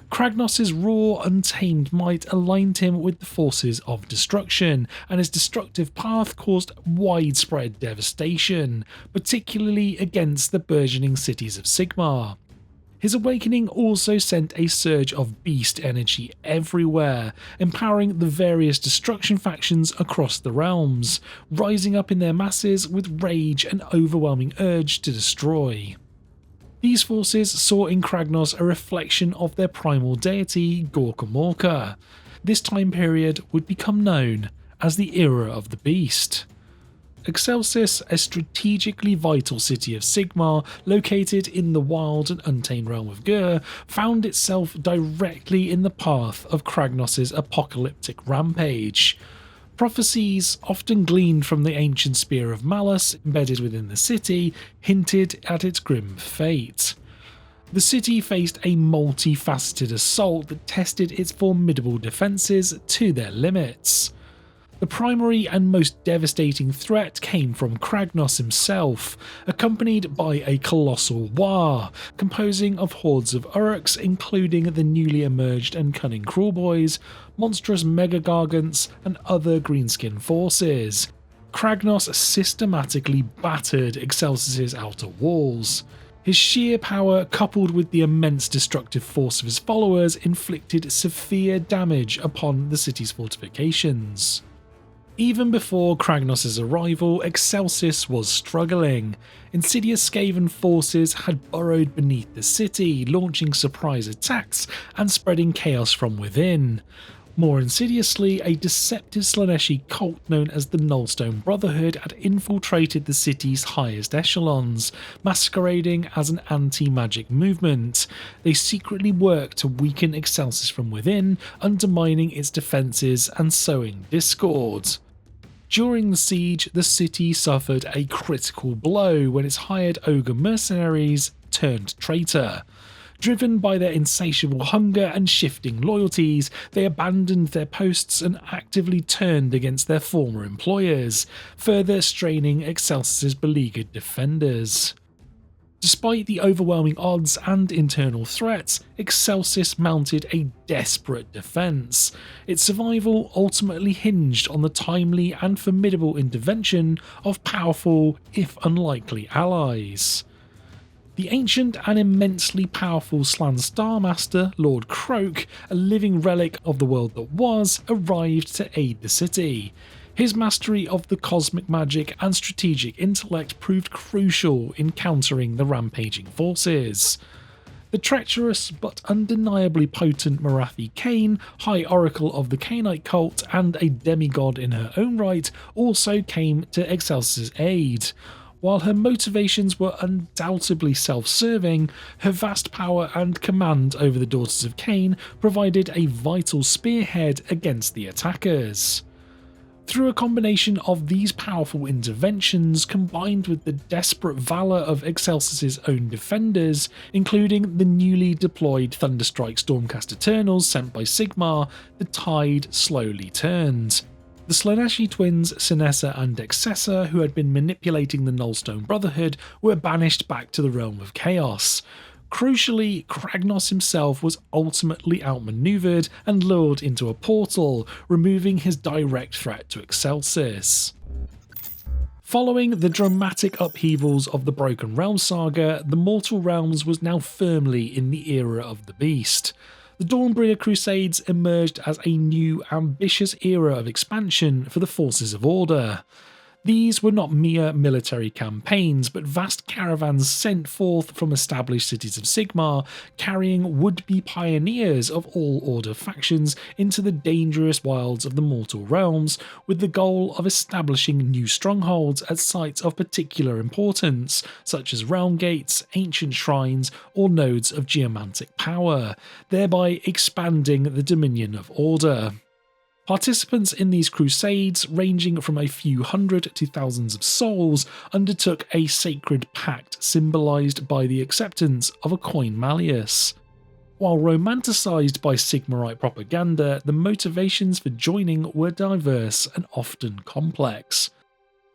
Kragnos' raw, untamed might aligned him with the forces of destruction, and his destructive path caused widespread devastation, particularly against the burgeoning cities of Sigmar. His awakening also sent a surge of beast energy everywhere, empowering the various destruction factions across the realms, rising up in their masses with rage and overwhelming urge to destroy. These forces saw in Kragnos a reflection of their primal deity, Gorkamorka. This time period would become known as the Era of the Beast. Excelsis, a strategically vital city of Sigmar located in the wild and untamed realm of Gur, found itself directly in the path of Kragnos' apocalyptic rampage. Prophecies, often gleaned from the ancient Spear of Malice embedded within the city, hinted at its grim fate. The city faced a multifaceted assault that tested its formidable defences to their limits. The primary and most devastating threat came from Kragnos himself, accompanied by a colossal war, composing of hordes of Uruks including the newly emerged and cunning Crawlboys, monstrous Mega-Gargants and other greenskin forces. Kragnos systematically battered Excelsis' outer walls. His sheer power, coupled with the immense destructive force of his followers, inflicted severe damage upon the city's fortifications. Even before Kragnos' arrival, Excelsis was struggling. Insidious Skaven forces had burrowed beneath the city, launching surprise attacks and spreading chaos from within. More insidiously, a deceptive Slaaneshi cult known as the Nullstone Brotherhood had infiltrated the city's highest echelons, masquerading as an anti-magic movement. They secretly worked to weaken Excelsis from within, undermining its defences and sowing discord. During the siege, the city suffered a critical blow when its hired ogre mercenaries turned traitor. Driven by their insatiable hunger and shifting loyalties, they abandoned their posts and actively turned against their former employers, further straining Excelsis' beleaguered defenders. Despite the overwhelming odds and internal threats, Excelsis mounted a desperate defence. Its survival ultimately hinged on the timely and formidable intervention of powerful, if unlikely, allies. The ancient and immensely powerful Slan Starmaster, Lord Croak, a living relic of the world that was, arrived to aid the city. His mastery of the cosmic magic and strategic intellect proved crucial in countering the rampaging forces. The treacherous but undeniably potent Morathi Khaine, High Oracle of the Khainite cult and a demigod in her own right, also came to Excelsis' aid. While her motivations were undoubtedly self-serving, her vast power and command over the Daughters of Khaine provided a vital spearhead against the attackers. Through a combination of these powerful interventions combined with the desperate valour of Excelsis' own defenders, including the newly deployed Thunderstrike Stormcast Eternals sent by Sigmar, the tide slowly turned. The Slaaneshi twins, Sinessa and Excessa, who had been manipulating the Nullstone Brotherhood, were banished back to the realm of chaos. Crucially, Kragnos himself was ultimately outmaneuvered and lured into a portal, removing his direct threat to Excelsis. Following the dramatic upheavals of the Broken Realm saga, the Mortal Realms was now firmly in the era of the Beast. The Dawnbringer Crusades emerged as a new, ambitious era of expansion for the forces of Order. These were not mere military campaigns, but vast caravans sent forth from established cities of Sigmar, carrying would-be pioneers of all Order factions into the dangerous wilds of the Mortal Realms, with the goal of establishing new strongholds at sites of particular importance, such as realm gates, ancient shrines, or nodes of geomantic power, thereby expanding the dominion of Order. Participants in these crusades, ranging from a few hundred to thousands of souls, undertook a sacred pact symbolised by the acceptance of a coin malleus. While romanticised by Sigmarite propaganda, the motivations for joining were diverse and often complex.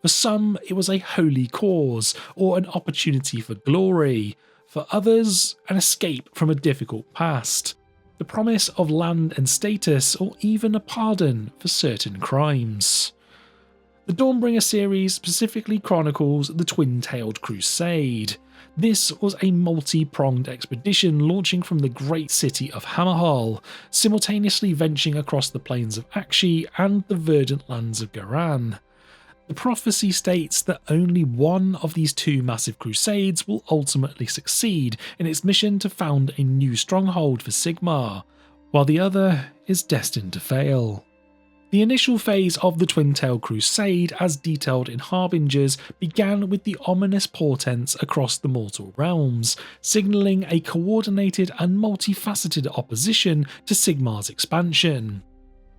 For some, it was a holy cause or an opportunity for glory. For others, an escape from a difficult past. The promise of land and status, or even a pardon for certain crimes. The Dawnbringer series specifically chronicles the Twin-Tailed Crusade. This was a multi-pronged expedition launching from the great city of Hammerhal, simultaneously venturing across the plains of Akshi and the verdant lands of Garan. The prophecy states that only one of these two massive crusades will ultimately succeed in its mission to found a new stronghold for Sigmar, while the other is destined to fail. The initial phase of the Twin-Tailed Crusade, as detailed in Harbingers, began with the ominous portents across the Mortal Realms, signalling a coordinated and multifaceted opposition to Sigmar's expansion.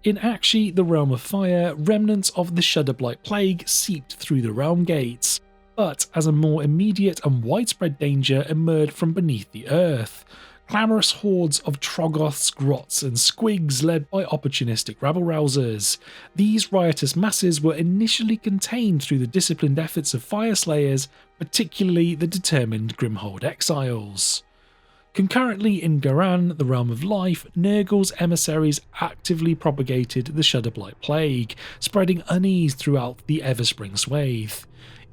In Akshi, the Realm of Fire, remnants of the Shudderblight Plague seeped through the realm gates, but as a more immediate and widespread danger emerged from beneath the earth. Clamorous hordes of Troggoths, Grots and Squigs led by opportunistic rabble-rousers. These riotous masses were initially contained through the disciplined efforts of Fireslayers, particularly the determined Grimhold Exiles. Concurrently in Garan, the Realm of Life, Nurgle's emissaries actively propagated the Shudderblight Plague, spreading unease throughout the Everspring swathe.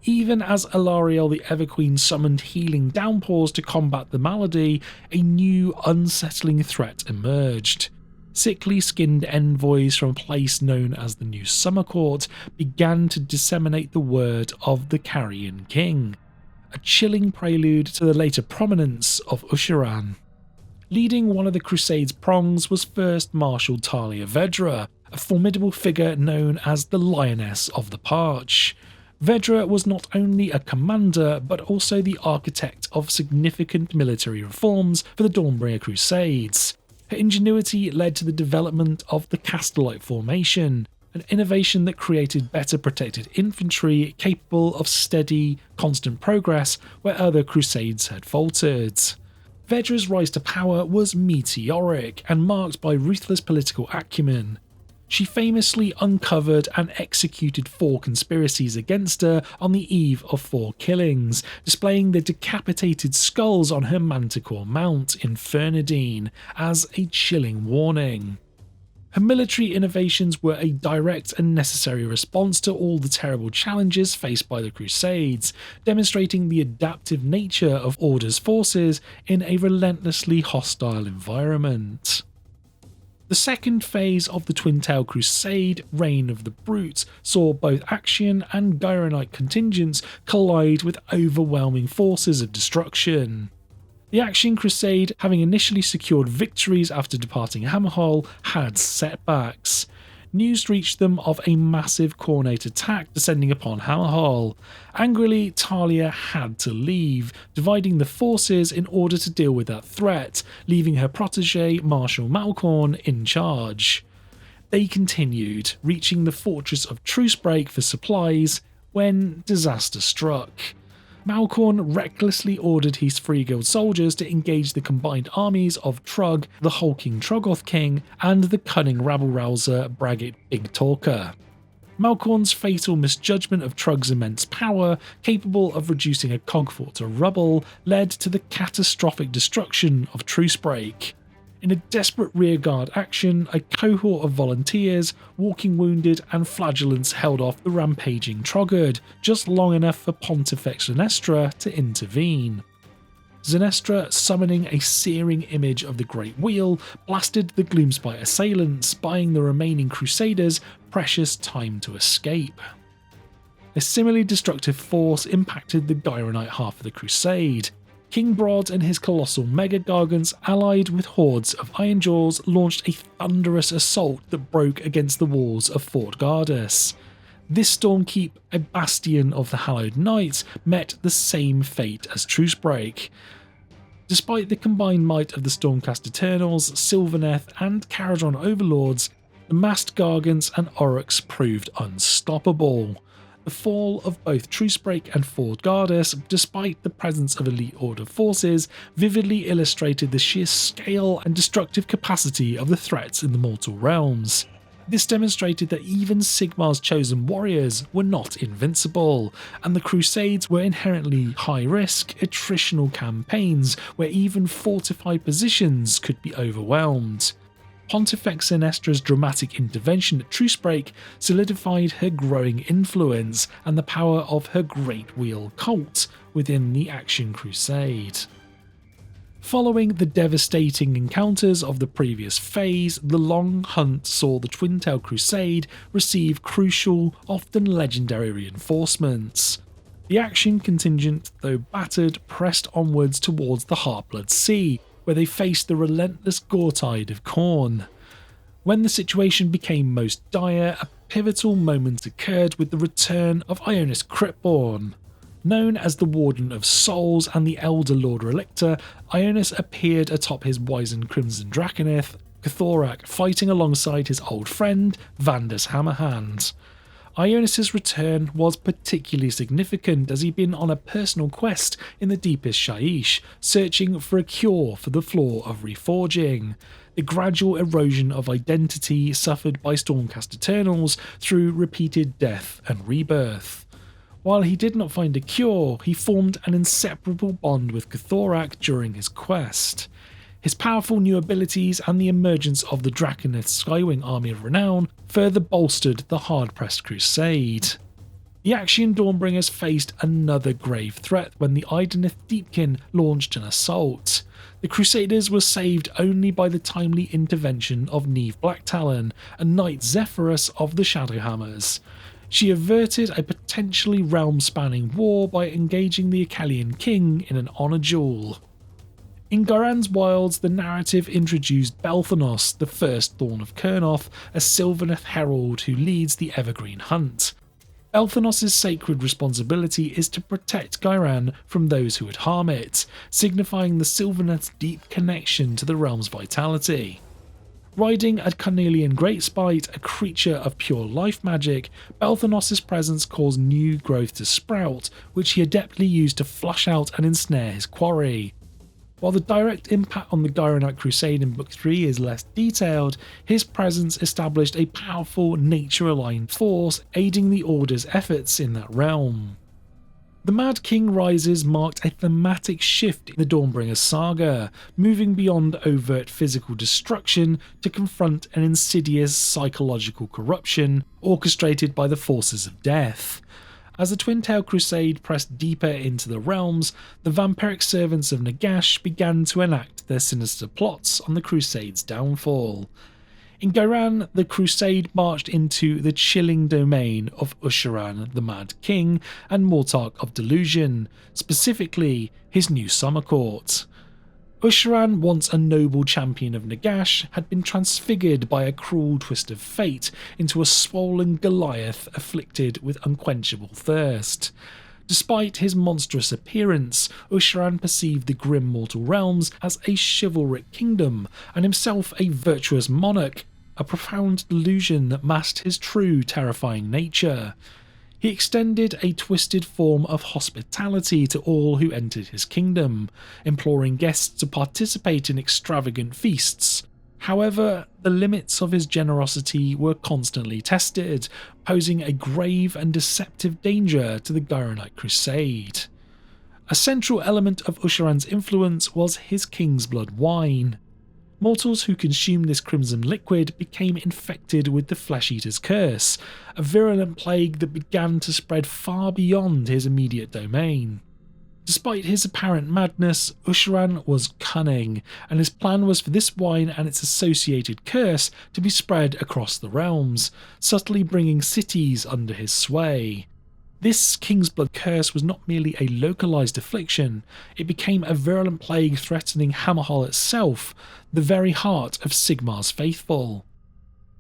Even as Alariel the Everqueen summoned healing downpours to combat the malady, a new unsettling threat emerged. Sickly-skinned envoys from a place known as the New Summer Court began to disseminate the word of the Carrion King, a chilling prelude to the later prominence of Usharan. Leading one of the Crusade's prongs was First Marshal Talia Vedra, a formidable figure known as the Lioness of the Parch. Vedra was not only a commander, but also the architect of significant military reforms for the Dawnbringer Crusades. Her ingenuity led to the development of the Castellite formation, an innovation that created better protected infantry capable of steady, constant progress where other crusades had faltered. Vedra's rise to power was meteoric and marked by ruthless political acumen. She famously uncovered and executed 4 conspiracies against her on the eve of 4 killings, displaying the decapitated skulls on her manticore mount in Fernandine as a chilling warning. Her military innovations were a direct and necessary response to all the terrible challenges faced by the Crusades, demonstrating the adaptive nature of Order's forces in a relentlessly hostile environment. The second phase of the Twin-Tail Crusade, Reign of the Brute, saw both Axian and Gyronite contingents collide with overwhelming forces of destruction. The Axian Crusade, having initially secured victories after departing Hammerhall, had setbacks. News reached them of a massive Khornate attack descending upon Hammerhall. Angrily, Talia had to leave, dividing the forces in order to deal with that threat, leaving her protege Marshal Malcorn in charge. They continued, reaching the fortress of Trucebreak for supplies, when disaster struck. Malcorn recklessly ordered his Free Guild soldiers to engage the combined armies of Trug, the hulking Troggoth King, and the cunning rabble-rouser Braggett Big Talker. Malcorn's fatal misjudgment of Trug's immense power, capable of reducing a cogfort to rubble, led to the catastrophic destruction of Trucebreak. In a desperate rearguard action, a cohort of volunteers, walking wounded and flagellants held off the rampaging Trogard, just long enough for Pontifex Zenestra to intervene. Zenestra, summoning a searing image of the Great Wheel, blasted the Gloomspite assailants, buying the remaining Crusaders precious time to escape. A similarly destructive force impacted the Gyronite half of the Crusade. King Brod and his colossal mega-gargants, allied with hordes of Ironjaws, launched a thunderous assault that broke against the walls of Fort Gardus. This Stormkeep, a bastion of the Hallowed Knights, met the same fate as Trucebreak. Despite the combined might of the Stormcast Eternals, Sylvaneth and Caradhran Overlords, the massed Gargants and Oryx proved unstoppable. The fall of both Trucebreak and Fort Gardus, despite the presence of elite Order forces, vividly illustrated the sheer scale and destructive capacity of the threats in the mortal realms. This demonstrated that even Sigmar's chosen warriors were not invincible, and the Crusades were inherently high-risk, attritional campaigns where even fortified positions could be overwhelmed. Pontifex Zenestra's dramatic intervention at Trucebreak solidified her growing influence and the power of her Great Wheel cult within the Axian Crusade. Following the devastating encounters of the previous phase, the long hunt saw the Twin-Tail Crusade receive crucial, often legendary reinforcements. The Axian contingent, though battered, pressed onwards towards the Heartblood Sea, where they faced the relentless Gore-Tide of Khorne. When the situation became most dire, a pivotal moment occurred with the return of Ionis Cryptborn. Known as the Warden of Souls and the Elder Lord Relictor, Ionis appeared atop his wizened Crimson Draconith, Cathorak, fighting alongside his old friend, Vandus Hammerhand. Ionis' return was particularly significant as he'd been on a personal quest in the deepest Shaiish, searching for a cure for the flaw of reforging, the gradual erosion of identity suffered by Stormcast Eternals through repeated death and rebirth. While he did not find a cure, he formed an inseparable bond with Cathorak during his quest. His powerful new abilities and the emergence of the Draconith Skywing Army of Renown further bolstered the hard-pressed Crusade. The Axian Dawnbringers faced another grave threat when the Idenith Deepkin launched an assault. The Crusaders were saved only by the timely intervention of Neve Blacktalon, a Knight Zephyrus of the Shadowhammers. She averted a potentially realm-spanning war by engaging the Akkalian King in an honour duel. In Ghyran's Wilds, the narrative introduced Belthanos, the first Thorn of Kurnoth, a Sylvaneth herald who leads the Evergreen Hunt. Belthanos' sacred responsibility is to protect Ghyran from those who would harm it, signifying the Sylvaneth's deep connection to the realm's vitality. Riding a Carnelian Greatspite, a creature of pure life magic, Belthanos' presence caused new growth to sprout, which he adeptly used to flush out and ensnare his quarry. While the direct impact on the Gyronite Crusade in Book 3 is less detailed, his presence established a powerful nature-aligned force aiding the Order's efforts in that realm. The Mad King Rises marked a thematic shift in the Dawnbringer saga, moving beyond overt physical destruction to confront an insidious psychological corruption orchestrated by the forces of death. As the Twin-Tail Crusade pressed deeper into the realms, the vampiric servants of Nagash began to enact their sinister plots on the Crusade's downfall. In Ghyran, the Crusade marched into the chilling domain of Usharan the Mad King and Mortarch of Delusion, specifically his new summer court. Usharan, once a noble champion of Nagash, had been transfigured by a cruel twist of fate into a swollen Goliath afflicted with unquenchable thirst. Despite his monstrous appearance, Usharan perceived the grim mortal realms as a chivalric kingdom, and himself a virtuous monarch, a profound delusion that masked his true terrifying nature. He extended a twisted form of hospitality to all who entered his kingdom, imploring guests to participate in extravagant feasts. However, the limits of his generosity were constantly tested, posing a grave and deceptive danger to the Gyronite Crusade. A central element of Usharan's influence was his King's Blood wine. Mortals who consumed this crimson liquid became infected with the Flesh Eater's curse, a virulent plague that began to spread far beyond his immediate domain. Despite his apparent madness, Usharan was cunning, and his plan was for this wine and its associated curse to be spread across the realms, subtly bringing cities under his sway. This King's Blood curse was not merely a localised affliction, it became a virulent plague threatening Hammerhal itself, the very heart of Sigmar's faithful.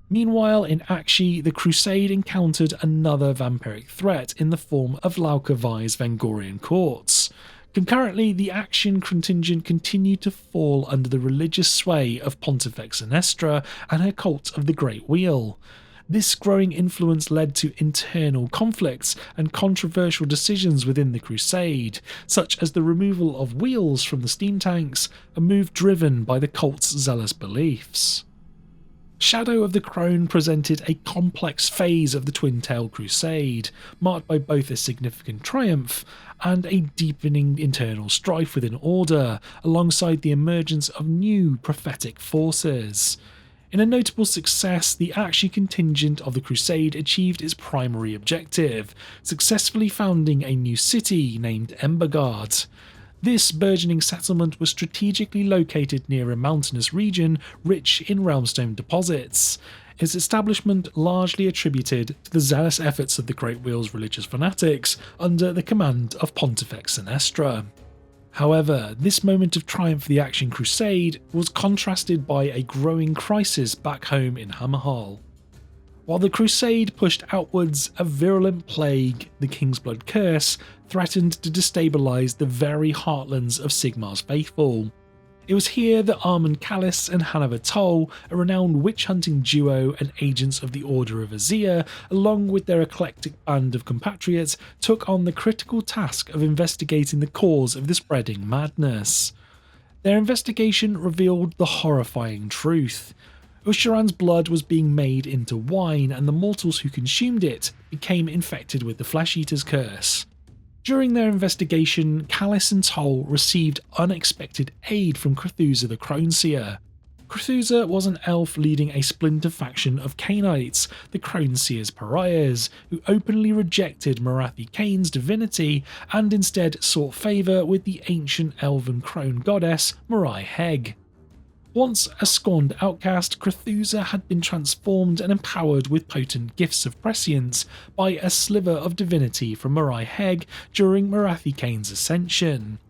Meanwhile, in Akshi, the Crusade encountered another vampiric threat in the form of Laukavai's Vangorian courts. Concurrently, the Akshian contingent continued to fall under the religious sway of Pontifex Sinestra and her cult of the Great Wheel. This growing influence led to internal conflicts and controversial decisions within the Crusade, such as the removal of wheels from the steam tanks, a move driven by the cult's zealous beliefs. Shadow of the Crone presented a complex phase of the Twin-Tail Crusade, marked by both a significant triumph and a deepening internal strife within Order, alongside the emergence of new prophetic forces. In a notable success, the Akshi contingent of the Crusade achieved its primary objective, successfully founding a new city named Embergard. This burgeoning settlement was strategically located near a mountainous region rich in realmstone deposits. Its establishment largely attributed to the zealous efforts of the Great Wheel's religious fanatics under the command of Pontifex Sinestra. However, this moment of triumph for the Akshian Crusade was contrasted by a growing crisis back home in Hammerhal. While the Crusade pushed outwards, a virulent plague, the King's Blood Curse, threatened to destabilise the very heartlands of Sigmar's faithful. It was here that Armand Callis and Hannah Toll, a renowned witch-hunting duo and agents of the Order of Azir, along with their eclectic band of compatriots, took on the critical task of investigating the cause of the spreading madness. Their investigation revealed the horrifying truth. Usharan's blood was being made into wine, and the mortals who consumed it became infected with the Flesh Eater's curse. During their investigation, Callis and Toll received unexpected aid from Crethusa the Croneseer. Crethusa was an elf leading a splinter faction of Cainites, the Croneseer's pariahs, who openly rejected Morathi Cain's divinity and instead sought favour with the ancient elven crone goddess Morai Heg. Once a scorned outcast, Crethusa had been transformed and empowered with potent gifts of prescience by a sliver of divinity from Morai Heg during Morathi Cain's ascension.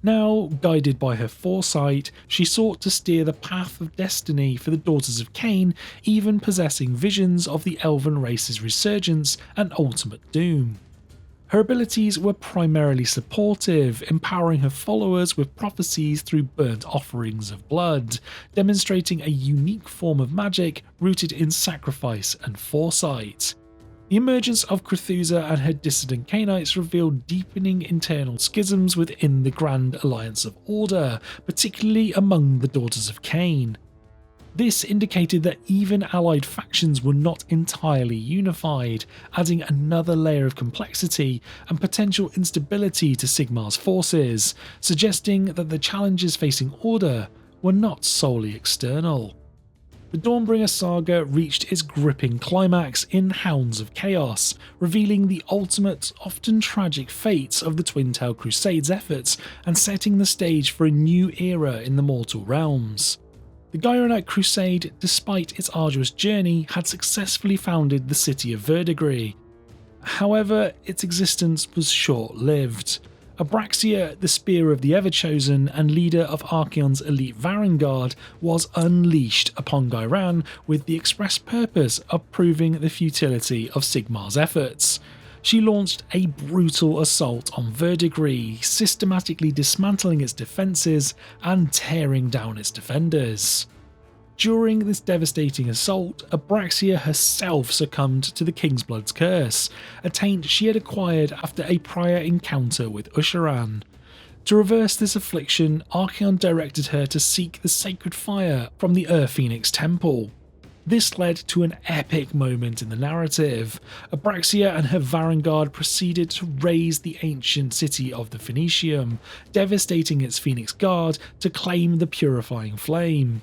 Now, guided by her foresight, she sought to steer the path of destiny for the Daughters of Cain, even possessing visions of the elven race's resurgence and ultimate doom. Her abilities were primarily supportive, empowering her followers with prophecies through burnt offerings of blood, demonstrating a unique form of magic rooted in sacrifice and foresight. The emergence of Cthulhu and her dissident Cainites revealed deepening internal schisms within the Grand Alliance of Order, particularly among the Daughters of Cain. This indicated that even allied factions were not entirely unified, adding another layer of complexity and potential instability to Sigmar's forces, suggesting that the challenges facing Order were not solely external. The Dawnbringer saga reached its gripping climax in Hounds of Chaos, revealing the ultimate, often tragic fates of the Twin-Tail Crusades' efforts and setting the stage for a new era in the mortal realms. The Gyronite Crusade, despite its arduous journey, had successfully founded the city of Verdigris. However, its existence was short-lived. Abraxia, the Spear of the Everchosen and leader of Archaon's elite vanguard, was unleashed upon Gyran with the express purpose of proving the futility of Sigmar's efforts. She launched a brutal assault on Verdigris, systematically dismantling its defences and tearing down its defenders. During this devastating assault, Abraxia herself succumbed to the Kingsblood's curse, a taint she had acquired after a prior encounter with Usharan. To reverse this affliction, Archaon directed her to seek the sacred fire from the Phoenix Temple. This led to an epic moment in the narrative. Abraxia and her vanguard proceeded to raze the ancient city of the Phoenicium, devastating its Phoenix Guard to claim the purifying flame.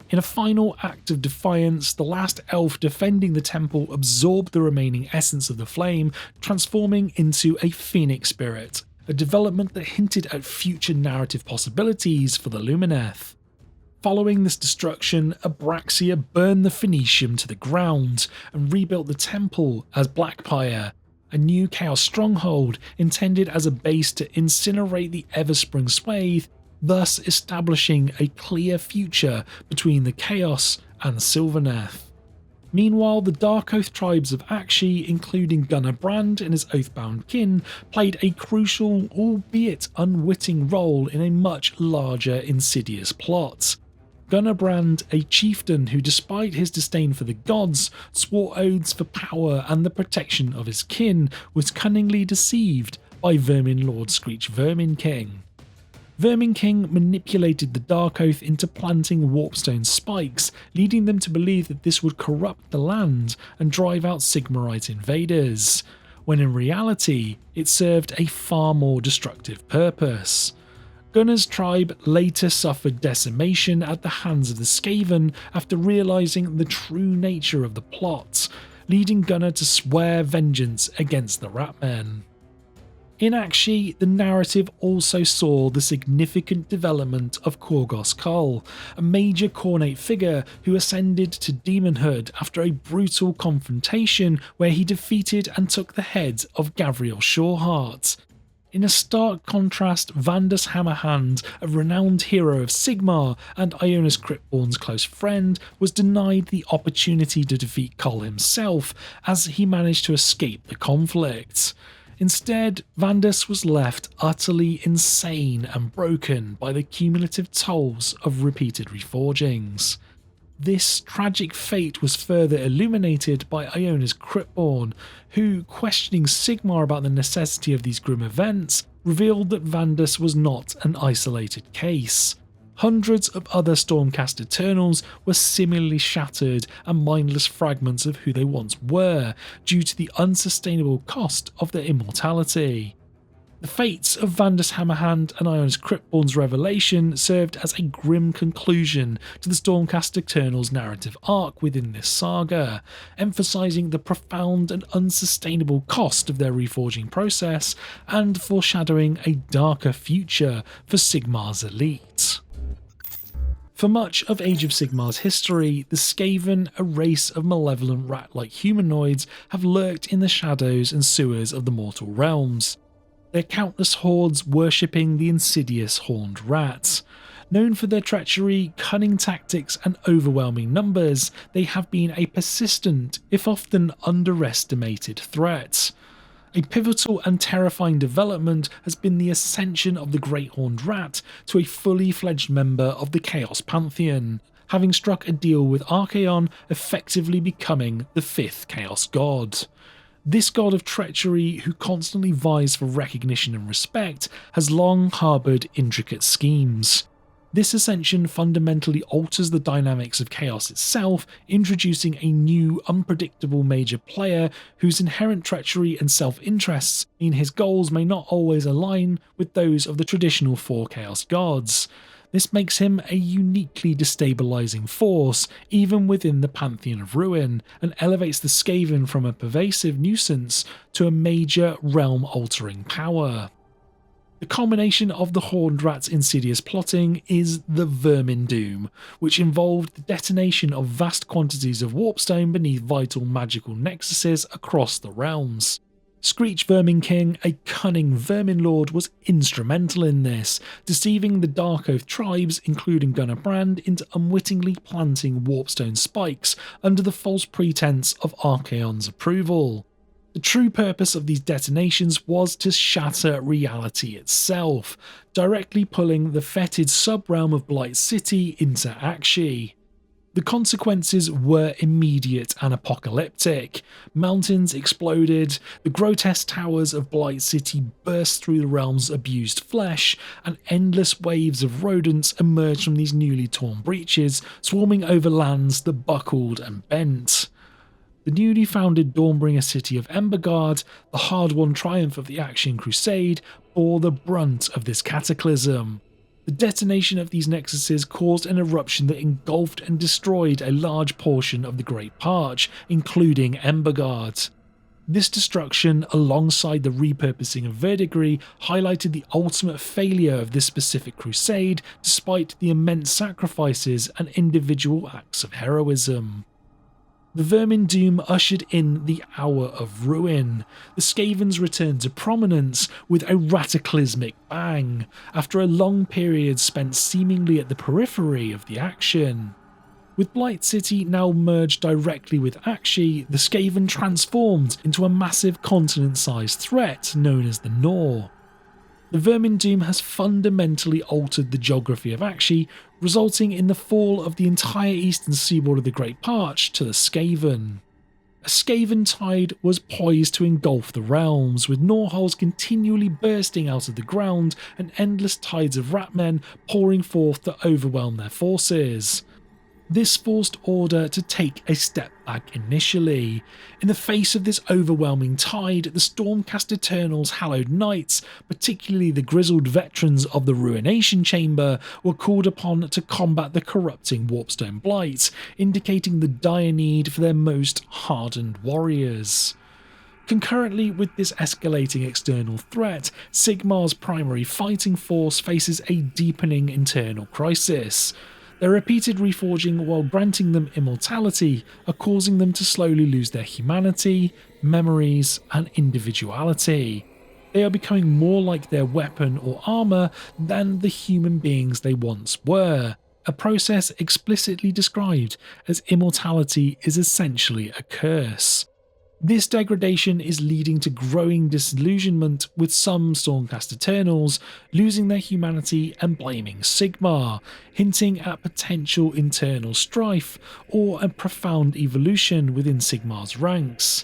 In a final act of defiance, the last elf defending the temple absorbed the remaining essence of the flame, transforming into a phoenix spirit, a development that hinted at future narrative possibilities for the Lumineth. Following this destruction, Abraxia burned the Phoenicium to the ground and rebuilt the temple as Blackpire, a new chaos stronghold intended as a base to incinerate the Everspring Swathe, thus establishing a clear future between the Chaos and Sylvaneth. Meanwhile, the Dark Oath tribes of Akshi, including Gunnar Brand and his oathbound kin, played a crucial, albeit unwitting role in a much larger insidious plot. Gunnar Brand, a chieftain who, despite his disdain for the gods, swore oaths for power and the protection of his kin, was cunningly deceived by Vermin Lord Screech Vermin King. Vermin King manipulated the Dark Oath into planting warpstone spikes, leading them to believe that this would corrupt the land and drive out Sigmarite invaders, when in reality it served a far more destructive purpose. Gunnar's tribe later suffered decimation at the hands of the Skaven after realising the true nature of the plot, leading Gunnar to swear vengeance against the Ratmen. In Akshi, the narrative also saw the significant development of Korgos Kull, a major Khornate figure who ascended to demonhood after a brutal confrontation where he defeated and took the head of Gavriel Shoreheart. In a stark contrast, Vandus Hammerhand, a renowned hero of Sigmar and Ionis Cryptborn's close friend, was denied the opportunity to defeat Kull himself as he managed to escape the conflict. Instead, Vandus was left utterly insane and broken by the cumulative tolls of repeated reforgings. This tragic fate was further illuminated by Iona's Cryptborn, who, questioning Sigmar about the necessity of these grim events, revealed that Vandus was not an isolated case. Hundreds of other Stormcast Eternals were similarly shattered and mindless fragments of who they once were, due to the unsustainable cost of their immortality. The fates of Vandus Hammerhand and Ionis Cryptborn's revelation served as a grim conclusion to the Stormcast Eternals narrative arc within this saga, emphasising the profound and unsustainable cost of their reforging process and foreshadowing a darker future for Sigmar's elite. For much of Age of Sigmar's history, the Skaven, a race of malevolent rat-like humanoids, have lurked in the shadows and sewers of the mortal realms, their countless hordes worshipping the insidious horned rat. Known for their treachery, cunning tactics and overwhelming numbers, they have been a persistent, if often underestimated, threat. A pivotal and terrifying development has been the ascension of the Great Horned Rat to a fully fledged member of the Chaos Pantheon, having struck a deal with Archaon, effectively becoming the fifth Chaos God. This god of treachery, who constantly vies for recognition and respect, has long harboured intricate schemes. This ascension fundamentally alters the dynamics of chaos itself, introducing a new, unpredictable major player whose inherent treachery and self-interests mean his goals may not always align with those of the traditional four chaos gods. This makes him a uniquely destabilising force, even within the Pantheon of Ruin, and elevates the Skaven from a pervasive nuisance to a major realm-altering power. The culmination of the Horned Rat's insidious plotting is the Vermindoom, which involved the detonation of vast quantities of warpstone beneath vital magical nexuses across the realms. Screech Vermin King, a cunning vermin lord, was instrumental in this, deceiving the Dark Oath tribes, including Gunnar Brand, into unwittingly planting warpstone spikes under the false pretense of Archaon's approval. The true purpose of these detonations was to shatter reality itself, directly pulling the fetid sub-realm of Blight City into Aqshy. The consequences were immediate and apocalyptic. Mountains exploded, the grotesque towers of Blight City burst through the realm's abused flesh, and endless waves of rodents emerged from these newly torn breaches, swarming over lands that buckled and bent. The newly founded Dawnbringer city of Embergard, the hard-won triumph of the Axian Crusade, bore the brunt of this cataclysm. The detonation of these nexuses caused an eruption that engulfed and destroyed a large portion of the Great Parch, including Embergard. This destruction, alongside the repurposing of Verdigris, highlighted the ultimate failure of this specific crusade, despite the immense sacrifices and individual acts of heroism. The Vermindoom ushered in the Hour of Ruin. The Skavens returned to prominence with a cataclysmic bang, after a long period spent seemingly at the periphery of the action. With Blight City now merged directly with Aqshy, the Skaven transformed into a massive continent-sized threat known as the Nor. The Vermindoom has fundamentally altered the geography of Aqshy, resulting in the fall of the entire eastern seaboard of the Great Parch to the Skaven. A Skaven tide was poised to engulf the realms, with Norholes continually bursting out of the ground and endless tides of ratmen pouring forth to overwhelm their forces. This forced Order to take a step back initially. In the face of this overwhelming tide, the Stormcast Eternal's hallowed knights, particularly the grizzled veterans of the Ruination Chamber, were called upon to combat the corrupting Warpstone Blight, indicating the dire need for their most hardened warriors. Concurrently with this escalating external threat, Sigmar's primary fighting force faces a deepening internal crisis. Their repeated reforging, while granting them immortality, are causing them to slowly lose their humanity, memories, and individuality. They are becoming more like their weapon or armour than the human beings they once were, a process explicitly described as immortality is essentially a curse. This degradation is leading to growing disillusionment, with some Stormcast Eternals losing their humanity and blaming Sigmar, hinting at potential internal strife or a profound evolution within Sigmar's ranks.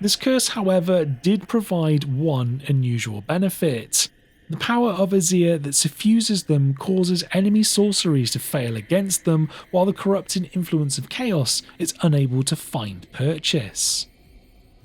This curse, however, did provide one unusual benefit. The power of Azir that suffuses them causes enemy sorceries to fail against them, while the corrupting influence of chaos is unable to find purchase.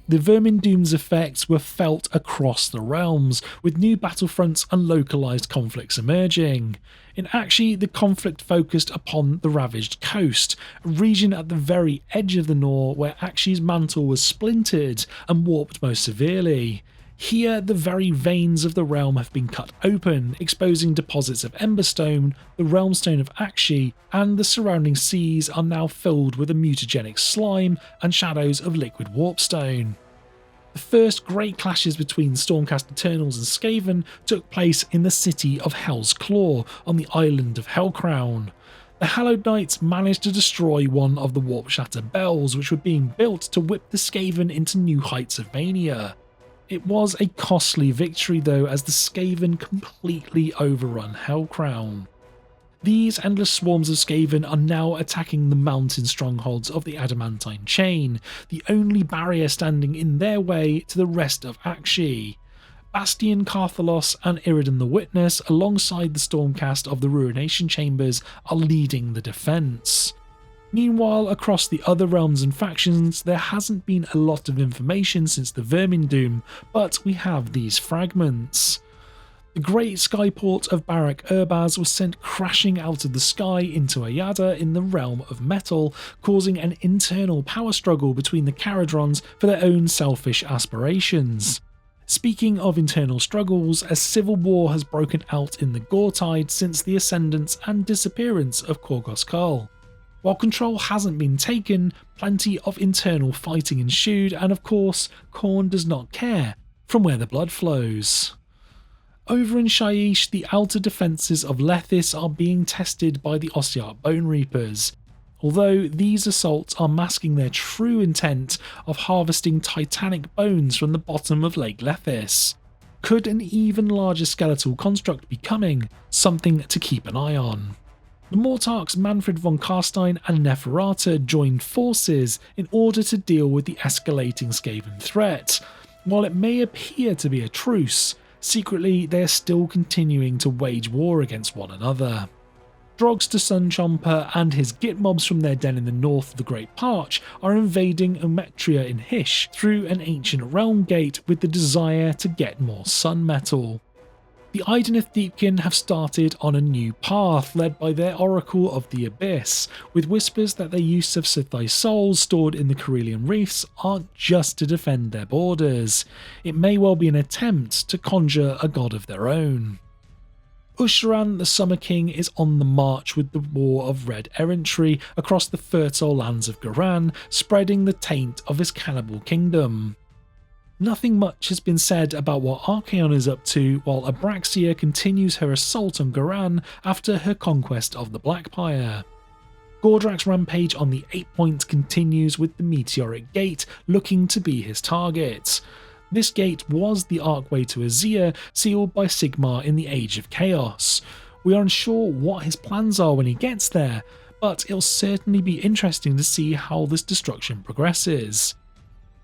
The Vermindoom's effects were felt across the realms, with new battlefronts and localised conflicts emerging. In Aqshy, the conflict focused upon the ravaged coast, a region at the very edge of the Nor where Aqshy's mantle was splintered and warped most severely. Here, the very veins of the realm have been cut open, exposing deposits of Emberstone, the Realmstone of Aqshy, and the surrounding seas are now filled with a mutagenic slime and shadows of liquid warpstone. The first great clashes between Stormcast Eternals and Skaven took place in the city of Hell's Claw on the island of Hellcrown. The Hallowed Knights managed to destroy one of the Warp Shatter bells, which were being built to whip the Skaven into new heights of mania. It was a costly victory though, as the Skaven completely overrun Hellcrown. These endless swarms of Skaven are now attacking the mountain strongholds of the Adamantine Chain, the only barrier standing in their way to the rest of Akshi. Bastion Carthalos and Iridan the Witness, alongside the Stormcast of the Ruination Chambers, are leading the defence. Meanwhile, across the other realms and factions, there hasn't been a lot of information since the Vermindoom, but we have these fragments. The great skyport of Barak Urbaz was sent crashing out of the sky into Ayada in the realm of metal, causing an internal power struggle between the Caradrons for their own selfish aspirations. Speaking of internal struggles, a civil war has broken out in the Gortide since the ascendance and disappearance of Korgos Khal. While control hasn't been taken, plenty of internal fighting ensued, and of course, Khorne does not care from where the blood flows. Over in Shyish, the outer defences of Lethis are being tested by the Ossiarch Bone Reapers, although these assaults are masking their true intent of harvesting titanic bones from the bottom of Lake Lethis. Could an even larger skeletal construct be coming? Something to keep an eye on. The Mortarchs Manfred von Karstein and Neferata joined forces in order to deal with the escalating Skaven threat. While it may appear to be a truce, secretly they are still continuing to wage war against one another. Drogs the Sunchomper and his Gitmobs from their den in the north of the Great Parch are invading Ometria in Hysh through an ancient realm gate with the desire to get more sun metal. The Idenith Deepkin have started on a new path led by their Oracle of the Abyss, with whispers that their use of Sithai souls stored in the Carillion Reefs aren't just to defend their borders. It may well be an attempt to conjure a god of their own. Usharan, the Summer King, is on the march with the War of Red Errantry across the fertile lands of Garan, spreading the taint of his cannibal kingdom. Nothing much has been said about what Archaon is up to, while Abraxia continues her assault on Garan after her conquest of the Blackpire. Gordrak's rampage on the 8 Point continues with the Meteoric Gate looking to be his target. This gate was the archway to Azir, sealed by Sigmar in the Age of Chaos. We are unsure what his plans are when he gets there, but it'll certainly be interesting to see how this destruction progresses.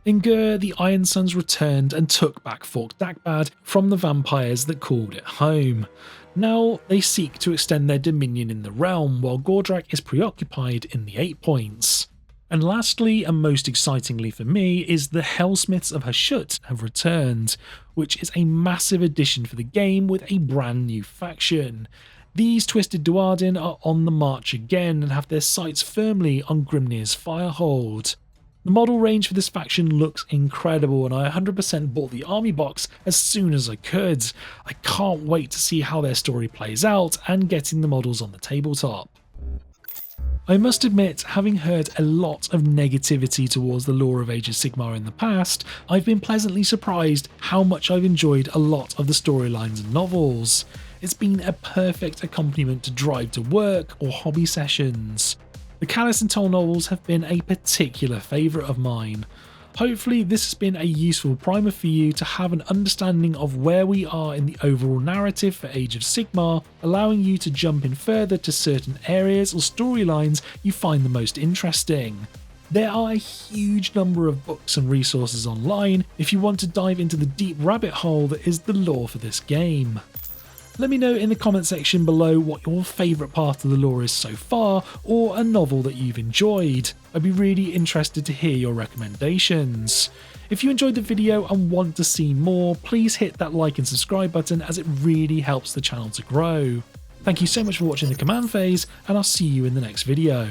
In Gur, the Iron Suns returned and took back Fort Dakbad from the vampires that called it home. Now they seek to extend their dominion in the realm, while Gordrak is preoccupied in the 8 Points. And lastly, and most excitingly for me, is the Hellsmiths of Hashut have returned, which is a massive addition for the game with a brand new faction. These Twisted Duardin are on the march again and have their sights firmly on Grimnir's Firehold. The model range for this faction looks incredible, and I 100% bought the army box as soon as I could. I can't wait to see how their story plays out and getting the models on the tabletop. I must admit, having heard a lot of negativity towards the lore of Age of Sigmar in the past, I've been pleasantly surprised how much I've enjoyed a lot of the storylines and novels. It's been a perfect accompaniment to drive to work or hobby sessions. The Callus and Toll novels have been a particular favourite of mine. Hopefully this has been a useful primer for you to have an understanding of where we are in the overall narrative for Age of Sigmar, allowing you to jump in further to certain areas or storylines you find the most interesting. There are a huge number of books and resources online if you want to dive into the deep rabbit hole that is the lore for this game. Let me know in the comment section below what your favourite part of the lore is so far, or a novel that you've enjoyed. I'd be really interested to hear your recommendations. If you enjoyed the video and want to see more, please hit that like and subscribe button, as it really helps the channel to grow. Thank you so much for watching the command phase, and I'll see you in the next video.